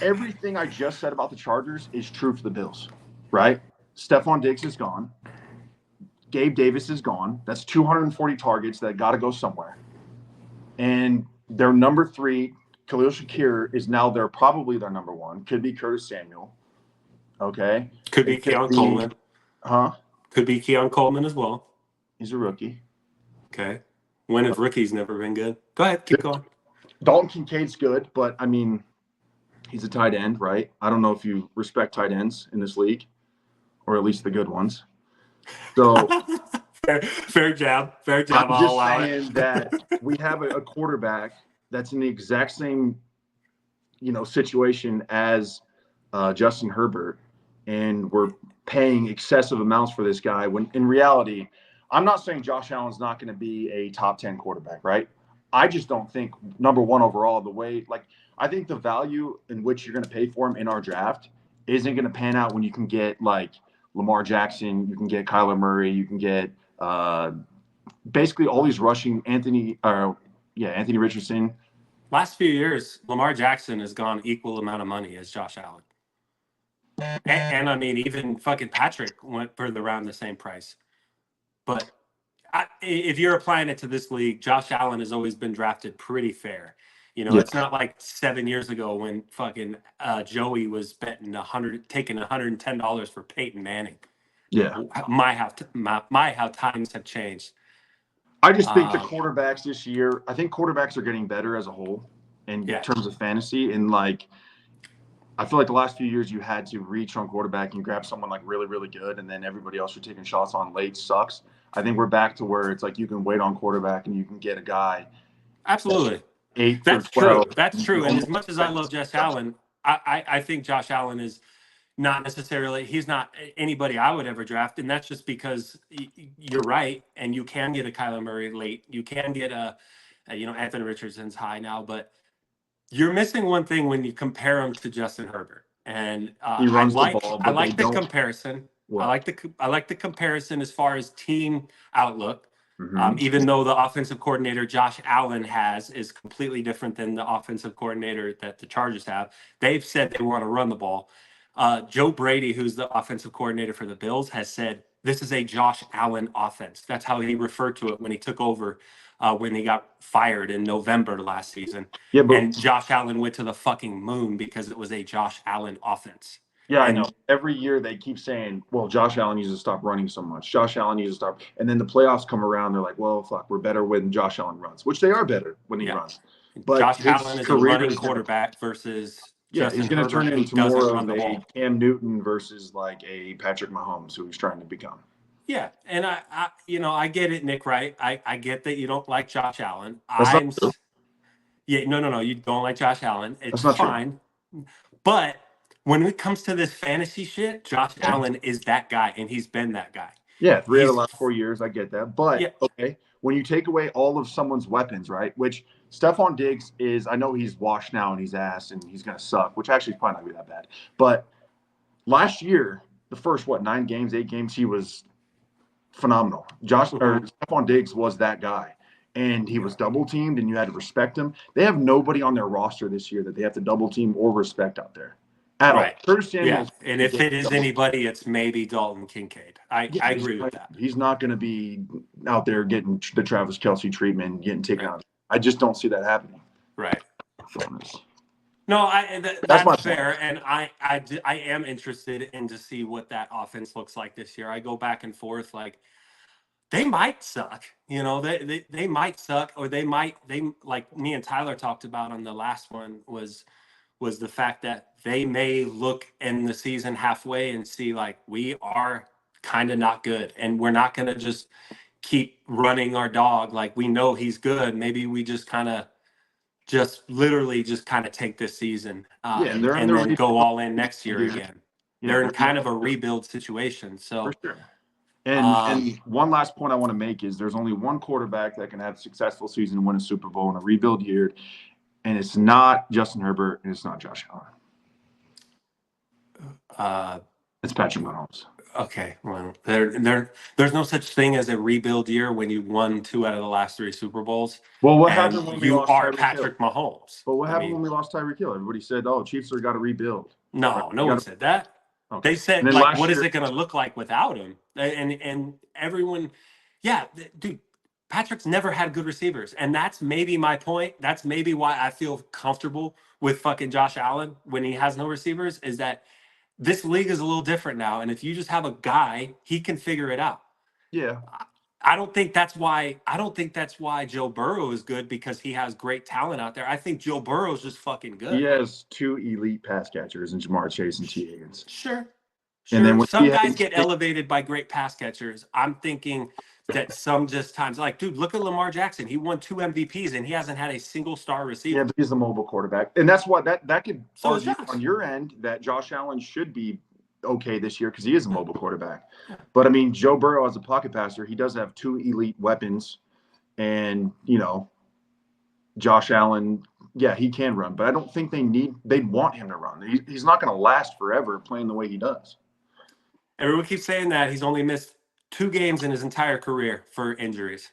everything I just said about the Chargers is true for the Bills, right? Stephon Diggs is gone. Gabe Davis is gone. That's 240 targets that got to go somewhere. And their number 3, Khalil Shakir, is now probably their number 1. Could be Curtis Samuel. Okay. Could be Keon Coleman. Huh? Could be Keon Coleman as well. He's a rookie. Okay. When have rookies never been good? Go ahead. Keep going. Dalton Kincaid's good, but I mean, he's a tight end, right? I don't know if you respect tight ends in this league, or at least the good ones. So fair jab. I'm just saying that we have a quarterback that's in the exact same, situation as Justin Herbert, and we're paying excessive amounts for this guy when in reality, I'm not saying Josh Allen's not going to be a top 10 quarterback, right? I just don't think number 1 overall, I think the value in which you're going to pay for him in our draft isn't going to pan out when you can get like Lamar Jackson, you can get Kyler Murray, you can get basically all these rushing Anthony Richardson. Last few years, Lamar Jackson has gone equal amount of money as Josh Allen. And I mean, even fucking Patrick went for around the same price. But if you're applying it to this league, Josh Allen has always been drafted pretty fair. It's not like 7 years ago when fucking Joey was taking $110 for Peyton Manning. Yeah. How times have changed. I just think the quarterbacks this year, I think quarterbacks are getting better as a whole in terms of fantasy. And I feel like the last few years you had to reach on quarterback and grab someone like really, really good, and then everybody else you're taking shots on late sucks. I think we're back to where it's like you can wait on quarterback and you can get a guy Absolutely. 8 for That's 12. true. That's true. And as much as I love Josh Allen, I think Josh Allen is not necessarily, he's not anybody I would ever draft. And that's just because you're right. And you can get a Kyler Murray late. You can get Anthony Richardson's high now, but you're missing one thing when you compare him to Justin Herbert. And He runs the ball, I but they like the don't. comparison. What? I like the comparison as far as team outlook. Mhm. Even though the offensive coordinator Josh Allen is completely different than the offensive coordinator that the Chargers have. They've said they want to run the ball. Joe Brady, who's the offensive coordinator for the Bills, has said this is a Josh Allen offense. That's how he referred to it when he took over, when he got fired in November last season. Yeah, but And Josh Allen went to the fucking moon because it was a Josh Allen offense. yeah, I And- know. Every year they keep saying, well, Josh Allen needs to stop running so much. Josh Allen needs to stop. And then the playoffs come around. They're like, well, fuck, we're better when Josh Allen runs, which they are better when he Yeah. runs. But Josh his Allen is a career running is gonna- quarterback versus Yeah, Justin he's going to Herbert, turn who into doesn't more run of the a ball. Cam Newton versus like a Patrick Mahomes, who he's trying to become. Yeah, and I get it, Nick. Right? I get that you don't like Josh Allen. That's not true. Yeah, no, you don't like Josh Allen. It's That's not true. fine. But when it comes to this fantasy shit, Josh Allen is that guy, and he's been that guy. Yeah, 3 out of the He's- last 4 years, I get that. But Yeah. okay, when you take away all of someone's weapons, right? Which Stephon Diggs is, I know he's washed now and he's ass and he's gonna suck, which actually is probably not gonna be that bad. But last year, the first 9 games, 8 games, he was phenomenal. Stephon Diggs was that guy. And he was double teamed, and you had to respect him. They have nobody on their roster this year that they have to double team or respect out there at all. Curtis Yeah, Samuel's and if it is anybody, it's maybe Dalton Kincaid. I agree with that. He's not going to be out there getting the Travis Kelce treatment, getting taken out. I just don't see that happening. Right. Fairness. No, That's that's my fair, and I am interested in to see what that offense looks like this year. I go back and forth, like they might suck, they might suck, or they like me and Tyler talked about on the last one was the fact that they may look in the season halfway and see like we are kind of not good, and we're not going to just keep running our dog like we know he's good. Maybe we just kind of literally take this season and then go all in next year Yeah. again. Yeah, They're in kind of a rebuild situation. So for sure. And one last point I want to make is there's only one quarterback that can have a successful season and win a Super Bowl in a rebuild year, and it's not Justin Herbert and it's not Josh Allen. It's Patrick Mahomes. Okay, well, there's no such thing as a rebuild year when you won 2 out of the last 3 Super Bowls. Well, what and happened when we you lost are Tyreek Patrick Hill? Mahomes? But what happened when we lost Tyreek Hill? Everybody said, "Oh, Chiefs are got to rebuild." No, Right? no one said that. Okay. They said, And then like, last what is year- it going to look like without him? And everyone, dude, Patrick's never had good receivers. And that's maybe my point. That's maybe why I feel comfortable with fucking Josh Allen when he has no receivers, is that this league is a little different now. And if you just have a guy, he can figure it out. Yeah. I don't think that's why Joe Burrow is good, because he has great talent out there. I think Joe Burrow is just fucking good. He has 2 elite pass catchers in Jamar Chase and T. Higgins. Sure. And then when some he guys has- get elevated by great pass catchers. I'm thinking that some just times, like, dude, look at Lamar Jackson. He won 2 MVPs and he hasn't had a single star receiver. Yeah, but he's a mobile quarterback. And that's what that could So is argue Josh. on your end that Josh Allen should be okay this year because he is a mobile quarterback. But I mean, Joe Burrow as a pocket passer, he does have 2 elite weapons. And, Josh Allen, yeah, he can run, but I don't think they want him to run. He's not going to last forever playing the way he does. Everyone keeps saying that he's only missed 2 games in his entire career for injuries.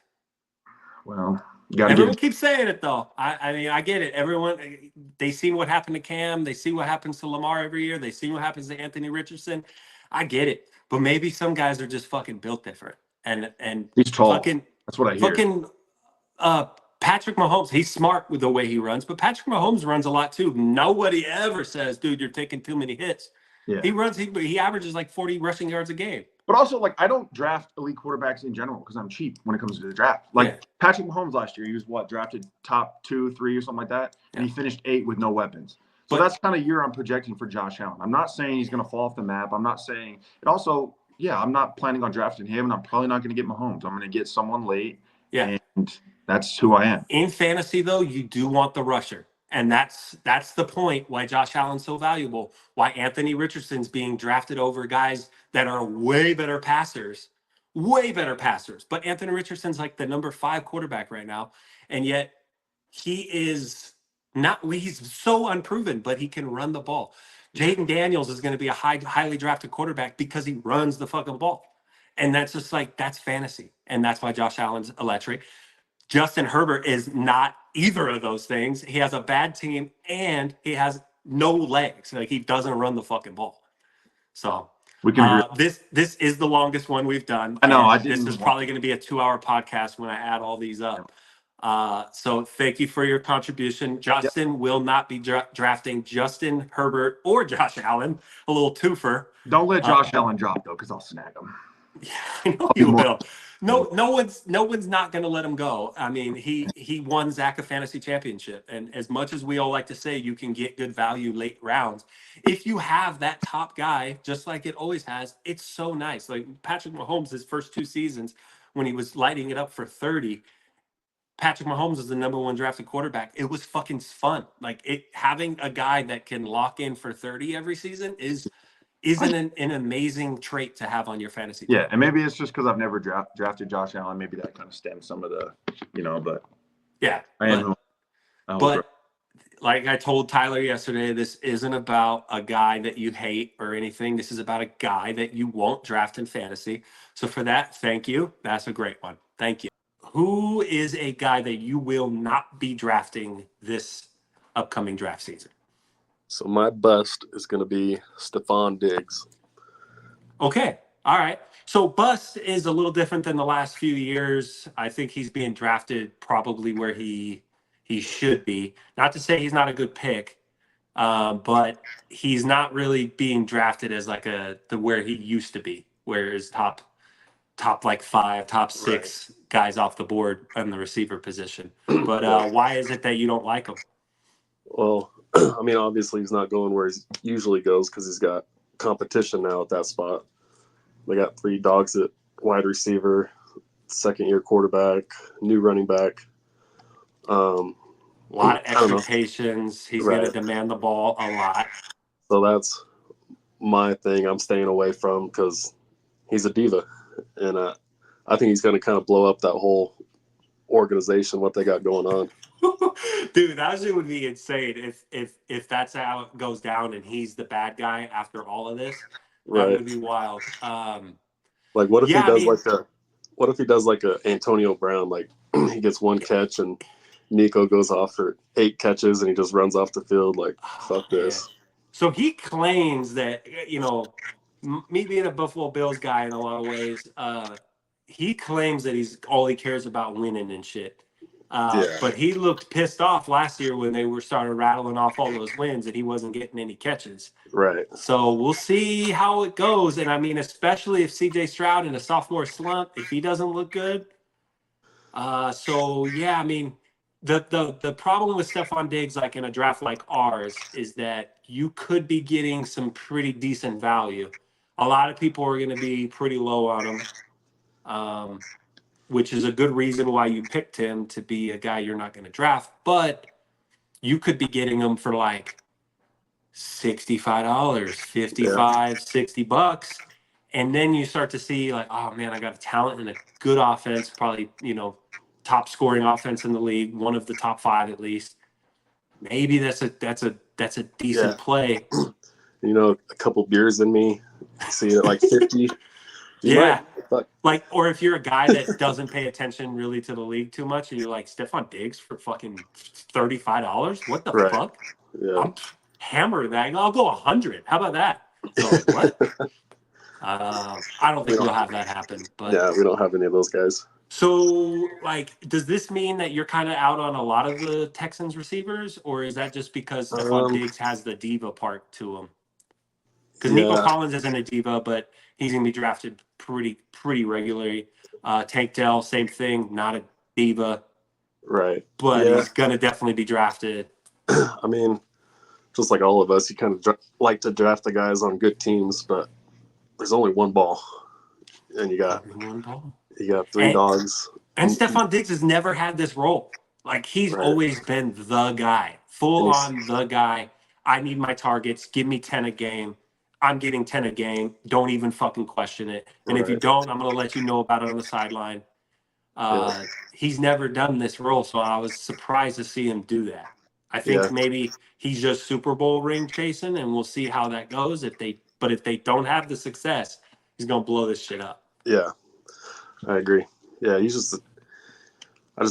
Well, you got to Everyone keeps saying it, though. I mean, I get it. Everyone, they see what happened to Cam. They see what happens to Lamar every year. They see what happens to Anthony Richardson. I get it. But maybe some guys are just fucking built different. And he's tall. Fucking, that's what I hear. Fucking Patrick Mahomes, he's smart with the way he runs, but Patrick Mahomes runs a lot too. Nobody ever says, dude, you're taking too many hits. Yeah. He averages like 40 rushing yards a game. But also, like, I don't draft elite quarterbacks in general because I'm cheap when it comes to the draft. Like, Patrick Mahomes last year, he was drafted top 2, 3 or something like that, and he finished 8 with no weapons. So that's kind of year I'm projecting for Josh Allen. I'm not saying he's going to fall off the map. I'm not saying – and also, yeah, I'm not planning on drafting him, and I'm probably not going to get Mahomes. I'm going to get someone late, Yeah. and that's who I am. In fantasy, though, you do want the rusher. And that's the point why Josh Allen's so valuable, why Anthony Richardson's being drafted over guys that are way better passers, way better passers. But Anthony Richardson's like the number 5 quarterback right now. And yet he is not, he's so unproven, but he can run the ball. Jaden Daniels is going to be a highly drafted quarterback because he runs the fucking ball. And that's just like, that's fantasy. And that's why Josh Allen's electric. Justin Herbert is not either of those things. He has a bad team and he has no legs. Like he doesn't run the fucking ball. So We can agree. this is the longest one we've done. I know. And I this didn't is want- probably going to be a 2-hour podcast when I add all these up. So thank you for your contribution. Justin will not be drafting Justin Herbert or Josh Allen. A little twofer. Don't let Josh Allen drop though, because I'll snag him. Yeah, I know be you more- will. No one's not going to let him go. I mean, he won Zach a fantasy championship, and as much as we all like to say, you can get good value late rounds. If you have that top guy, just like it always has, it's so nice. Like Patrick Mahomes, his first 2 seasons, when he was lighting it up for 30, Patrick Mahomes is the number 1 drafted quarterback. It was fucking fun. Like having a guy that can lock in for 30 every season is an amazing trait to have on your fantasy team. Yeah, and maybe it's just because I've never drafted Josh Allen. Maybe that kind of stems some of the, but Yeah. I am. But like I told Tyler yesterday, this isn't about a guy that you hate or anything. This is about a guy that you won't draft in fantasy. So for that, thank you. That's a great one. Thank you. Who is a guy that you will not be drafting this upcoming draft season? So my bust is going to be Stephon Diggs. Okay. All right. So bust is a little different than the last few years. I think he's being drafted probably where he should be. Not to say he's not a good pick, but he's not really being drafted as like the where he used to be, where his top like 5, top 6 guys off the board on the receiver position. But why is it that you don't like him? Well, I mean, obviously he's not going where he usually goes because he's got competition now at that spot. They got 3 dogs at wide receiver, second-year quarterback, new running back. A lot of expectations. He's going to demand the ball a lot. So that's my thing I'm staying away from because he's a diva. And I think he's going to kind of blow up that whole organization, what they got going on. Dude, that shit would be insane if that's how it goes down and he's the bad guy after all of this. That would be wild. Like what if he does like a Antonio Brown, like he gets 1 catch and Nico goes off for 8 catches and he just runs off the field like fuck this. So he claims that, me being a Buffalo Bills guy in a lot of ways, he claims that all he cares about winning and shit. But he looked pissed off last year when they were started rattling off all those wins and he wasn't getting any catches. Right. So we'll see how it goes. And I mean, especially if CJ Stroud in a sophomore slump, if he doesn't look good. So yeah, I mean, the problem with Stephon Diggs, like in a draft like ours, is that you could be getting some pretty decent value. A lot of people are going to be pretty low on him. Which is a good reason why you picked him to be a guy you're not going to draft. But you could be getting him for like $65, $55, $60. And then you start to see like, oh man, I got a talent and a good offense, probably, top scoring offense in the league, one of the top 5 at least. Maybe that's a decent play. A couple beers in me, see it at like 50. Yeah. Like, or if you're a guy that doesn't pay attention really to the league too much and you're like, Stephon Diggs for fucking $35? What the fuck? Yeah. I'm hammering that. I'll go 100. How about that? So, what? I don't think we'll have that happen. But yeah, we don't have any of those guys. So, like, does this mean that you're kind of out on a lot of the Texans receivers, or is that just because Stephon Diggs has the diva part to him? Because Nico Collins isn't a diva, but he's going to be drafted pretty regularly. Tank Dell, same thing, not a diva. Right. But he's going to definitely be drafted. I mean, just like all of us, you kind of like to draft the guys on good teams, but there's only one ball. and you got One ball. three dogs. And Stephon Diggs has never had this role. Like, he's Right. always been the guy, full And he's- on the guy. I need my targets. Give me 10 a game. I'm getting 10 a game. Don't even fucking question it. And if you Right. don't, I'm going to let you know about it on the sideline. He's never done this role, so I was surprised to see him do that. I think Yeah. maybe he's just Super Bowl ring chasing, and we'll see how that goes. If they don't have the success, he's going to blow this shit up. Yeah, I agree. Yeah, I just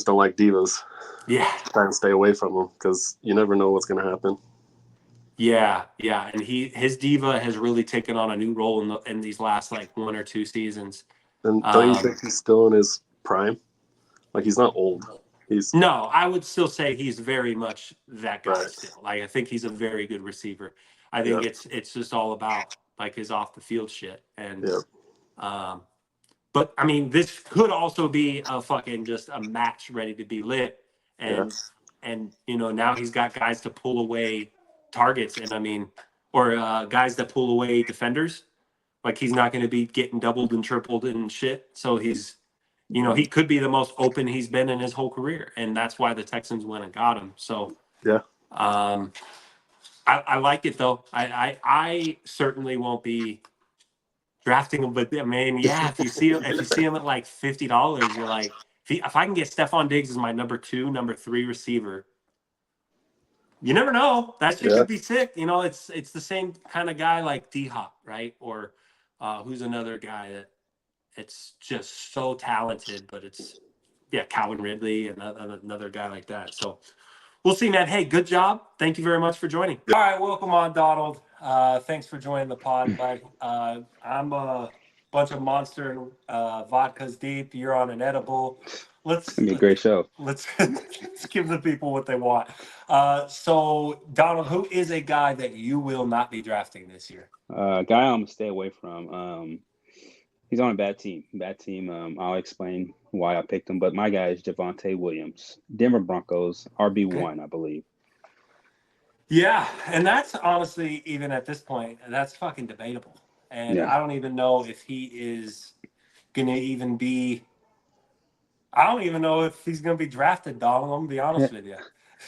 don't like divas. Yeah. Trying to stay away from them because you never know what's going to happen. Yeah, and his diva has really taken on a new role in these last like 1 or 2 seasons. And don't you think he's still in his prime? Like, he's not old. No, I would still say he's very much that guy Right. still. Like, I think he's a very good receiver. I think it's just all about like his off the field shit. And but I mean, this could also be a fucking just a match ready to be lit. And now he's got guys to pull away targets, and I mean, or guys that pull away defenders. Like, he's not going to be getting doubled and tripled and shit. So he's, he could be the most open he's been in his whole career, and that's why the Texans went and got him. So I like it though. I certainly won't be drafting him, but I mean, yeah, if you see him at like $50, you're like, if I can get Stephon Diggs as my number 2, number 3 receiver. You never know. That shit could be sick. It's the same kind of guy like D-Hop, right? Or who's another guy that it's just so talented, but it's Calvin Ridley and another guy like that. So we'll see, man. Hey, good job. Thank you very much for joining. All right, welcome on, Donald. Thanks for joining the pod, bud. I'm a bunch of Monster and vodkas deep. You're on an edible. It's gonna be a great show. Let's give the people what they want. So, Donald, who is a guy that you will not be drafting this year? Guy I'm gonna stay away from. He's on a bad team. I'll explain why I picked him. But my guy is Javonte Williams, Denver Broncos, RB1, I believe. Yeah, and that's honestly, even at this point, that's fucking debatable. And I don't even know if he is gonna even be. I don't even know if he's going to be drafted, Donald. I'm going to be honest with you.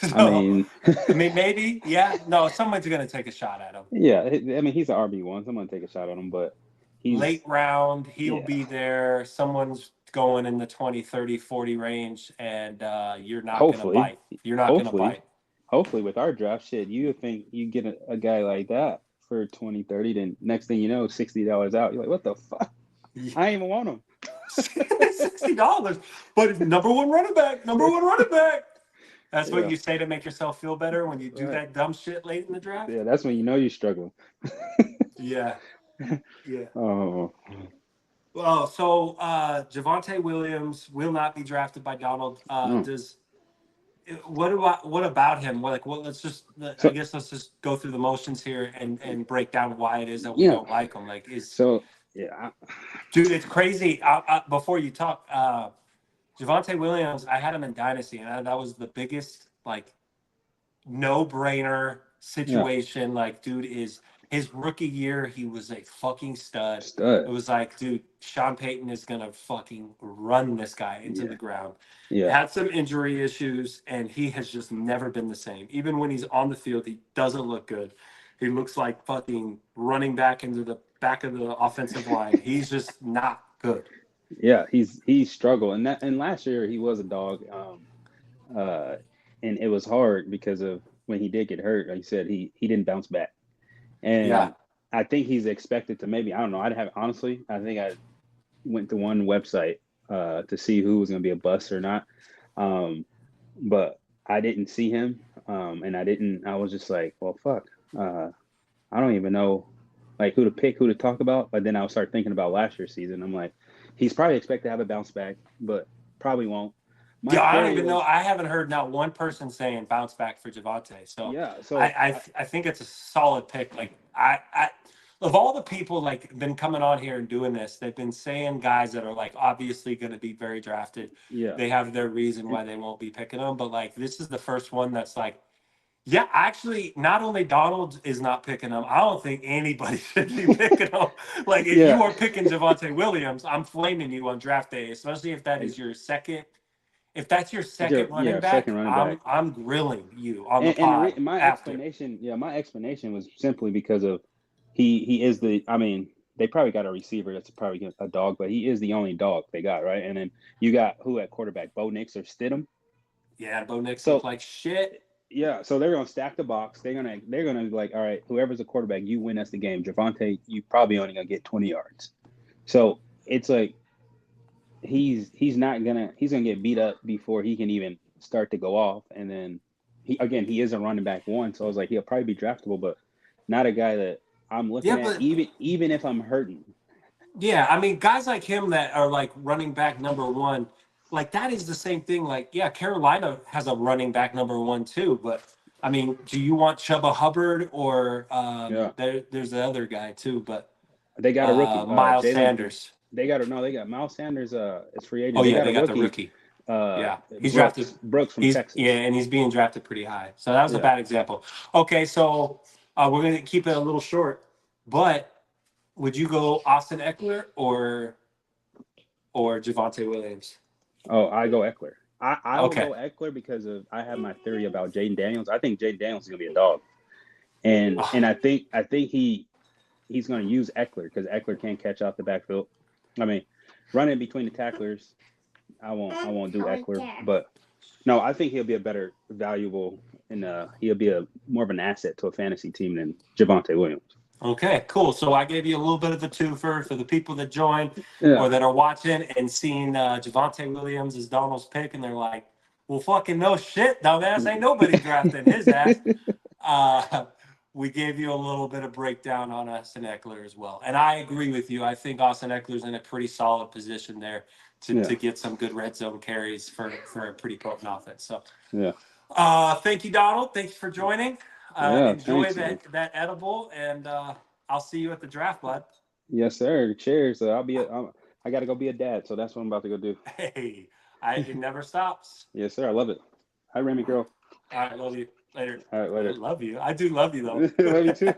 So, I mean, maybe, no, someone's going to take a shot at him. Yeah, I mean, he's an RB1. Someone take a shot at him, but he's late round. He'll be there. Someone's going in the 20, 30, 40 range, and you're not going to bite. You're not going to bite. Hopefully, with our draft shit, you think you get a guy like that for 20, 30, then next thing you know, $60 out. You're like, what the fuck? I ain't even want him. $60, but number one running back. That's what you say to make yourself feel better when you do that dumb shit late in the draft. Yeah, that's when you know you're struggling. Yeah. Oh. Well, so Javonte Williams will not be drafted by Donald. What about him? Let's just go through the motions here and break down why it is that we don't like him. Dude, it's crazy. Before you talk, Javonte Williams, I had him in Dynasty, and that was the biggest no-brainer situation. Dude is his rookie year, he was a fucking stud. It was like, dude, Sean Payton is gonna fucking run this guy into the ground. Had some injury issues, and he has just never been the same. Even when he's on the field, he doesn't look good. He looks like fucking running back into the back of the offensive line. He's just not good. Yeah, he's struggled, and last year he was a dog, and it was hard because of when he did get hurt. Like you said, he didn't bounce back, and I think he's expected to maybe, I don't know. I think I went to one website to see who was going to be a bust or not, but I didn't see him, and I was just like, well, fuck, I don't even know who to pick, who to talk about. But then I'll start thinking about last year's season. I'm like, he's probably expected to have a bounce back, but probably won't. I don't even know. I haven't heard not one person saying bounce back for Javonte. So I think it's a solid pick. I of all the people been coming on here and doing this, they've been saying guys that are obviously going to be very drafted. Yeah, they have their reason why they won't be picking them. But this is the first one that's Yeah, actually, not only Donald is not picking him, I don't think anybody should be picking him. Like, if you are picking Javonte Williams, I'm flaming you on draft day, especially if that is your second. If that's your second running back, second running back. I'm grilling you on the And pod my after. explanation was simply because of he is the. I mean, they probably got a receiver that's probably a dog, but he is the only dog they got, right? And then you got who at quarterback, Bo Nix or Stidham. Yeah, Bo Nix So look like shit. yeah, so they're gonna stack the box. They're gonna be like, all right, whoever's a quarterback, you win us the game. Javonte, you probably only gonna get 20 yards. So it's like he's gonna get beat up before he can even start to go off. And then he is a running back one, so I was like, he'll probably be draftable, but not a guy that I'm looking Yeah, at but even if I'm hurting. yeah, I mean, guys like him that are like running back number one, like that is the same thing. Like, yeah, Carolina has a running back number one too, but I mean, do you want Chuba Hubbard or Yeah, there's the other guy too, but they got a rookie, Miles Jalen. Sanders. They got Miles Sanders. It's free agent. Oh They yeah, got they a got the rookie. rookie. Yeah, he's drafted. Brooks from He's Texas. and he's being drafted pretty high. So that was a Yeah. bad example. Okay, so we're gonna keep it a little short, but would you go Austin Eckler or Javonte Williams? Oh, I go Eckler. I will Okay. go Eckler because I have my theory about Jaden Daniels. I think Jaden Daniels is gonna be a dog, and I think he's gonna use Eckler because Eckler can't catch off the backfield. I mean, running between the tacklers, I won't do Eckler, but no, I think he'll be a better valuable and he'll be a more of an asset to a fantasy team than Javonte Williams. Okay, cool. So I gave you a little bit of a twofer for the people that joined Yeah. or that are watching and seeing Javonte Williams as Donald's pick, and they're like, "Well, fucking no shit, dumbass, ain't nobody drafting his ass." We gave you a little bit of breakdown on Austin Eckler as well, and I agree with you. I think Austin Eckler's in a pretty solid position there to get some good red zone carries for a pretty potent offense. So Yeah. thank you, Donald. Thank you for joining. Enjoy that edible, and I'll see you at the draft, bud. Yes, sir. Cheers. I got to go be a dad, so that's what I'm about to go do. Hey, it never stops. Yes, sir. I love it. Hi, Remy girl. All right, love you. Later. All right, later. I love you. I do love you, though. Love you too.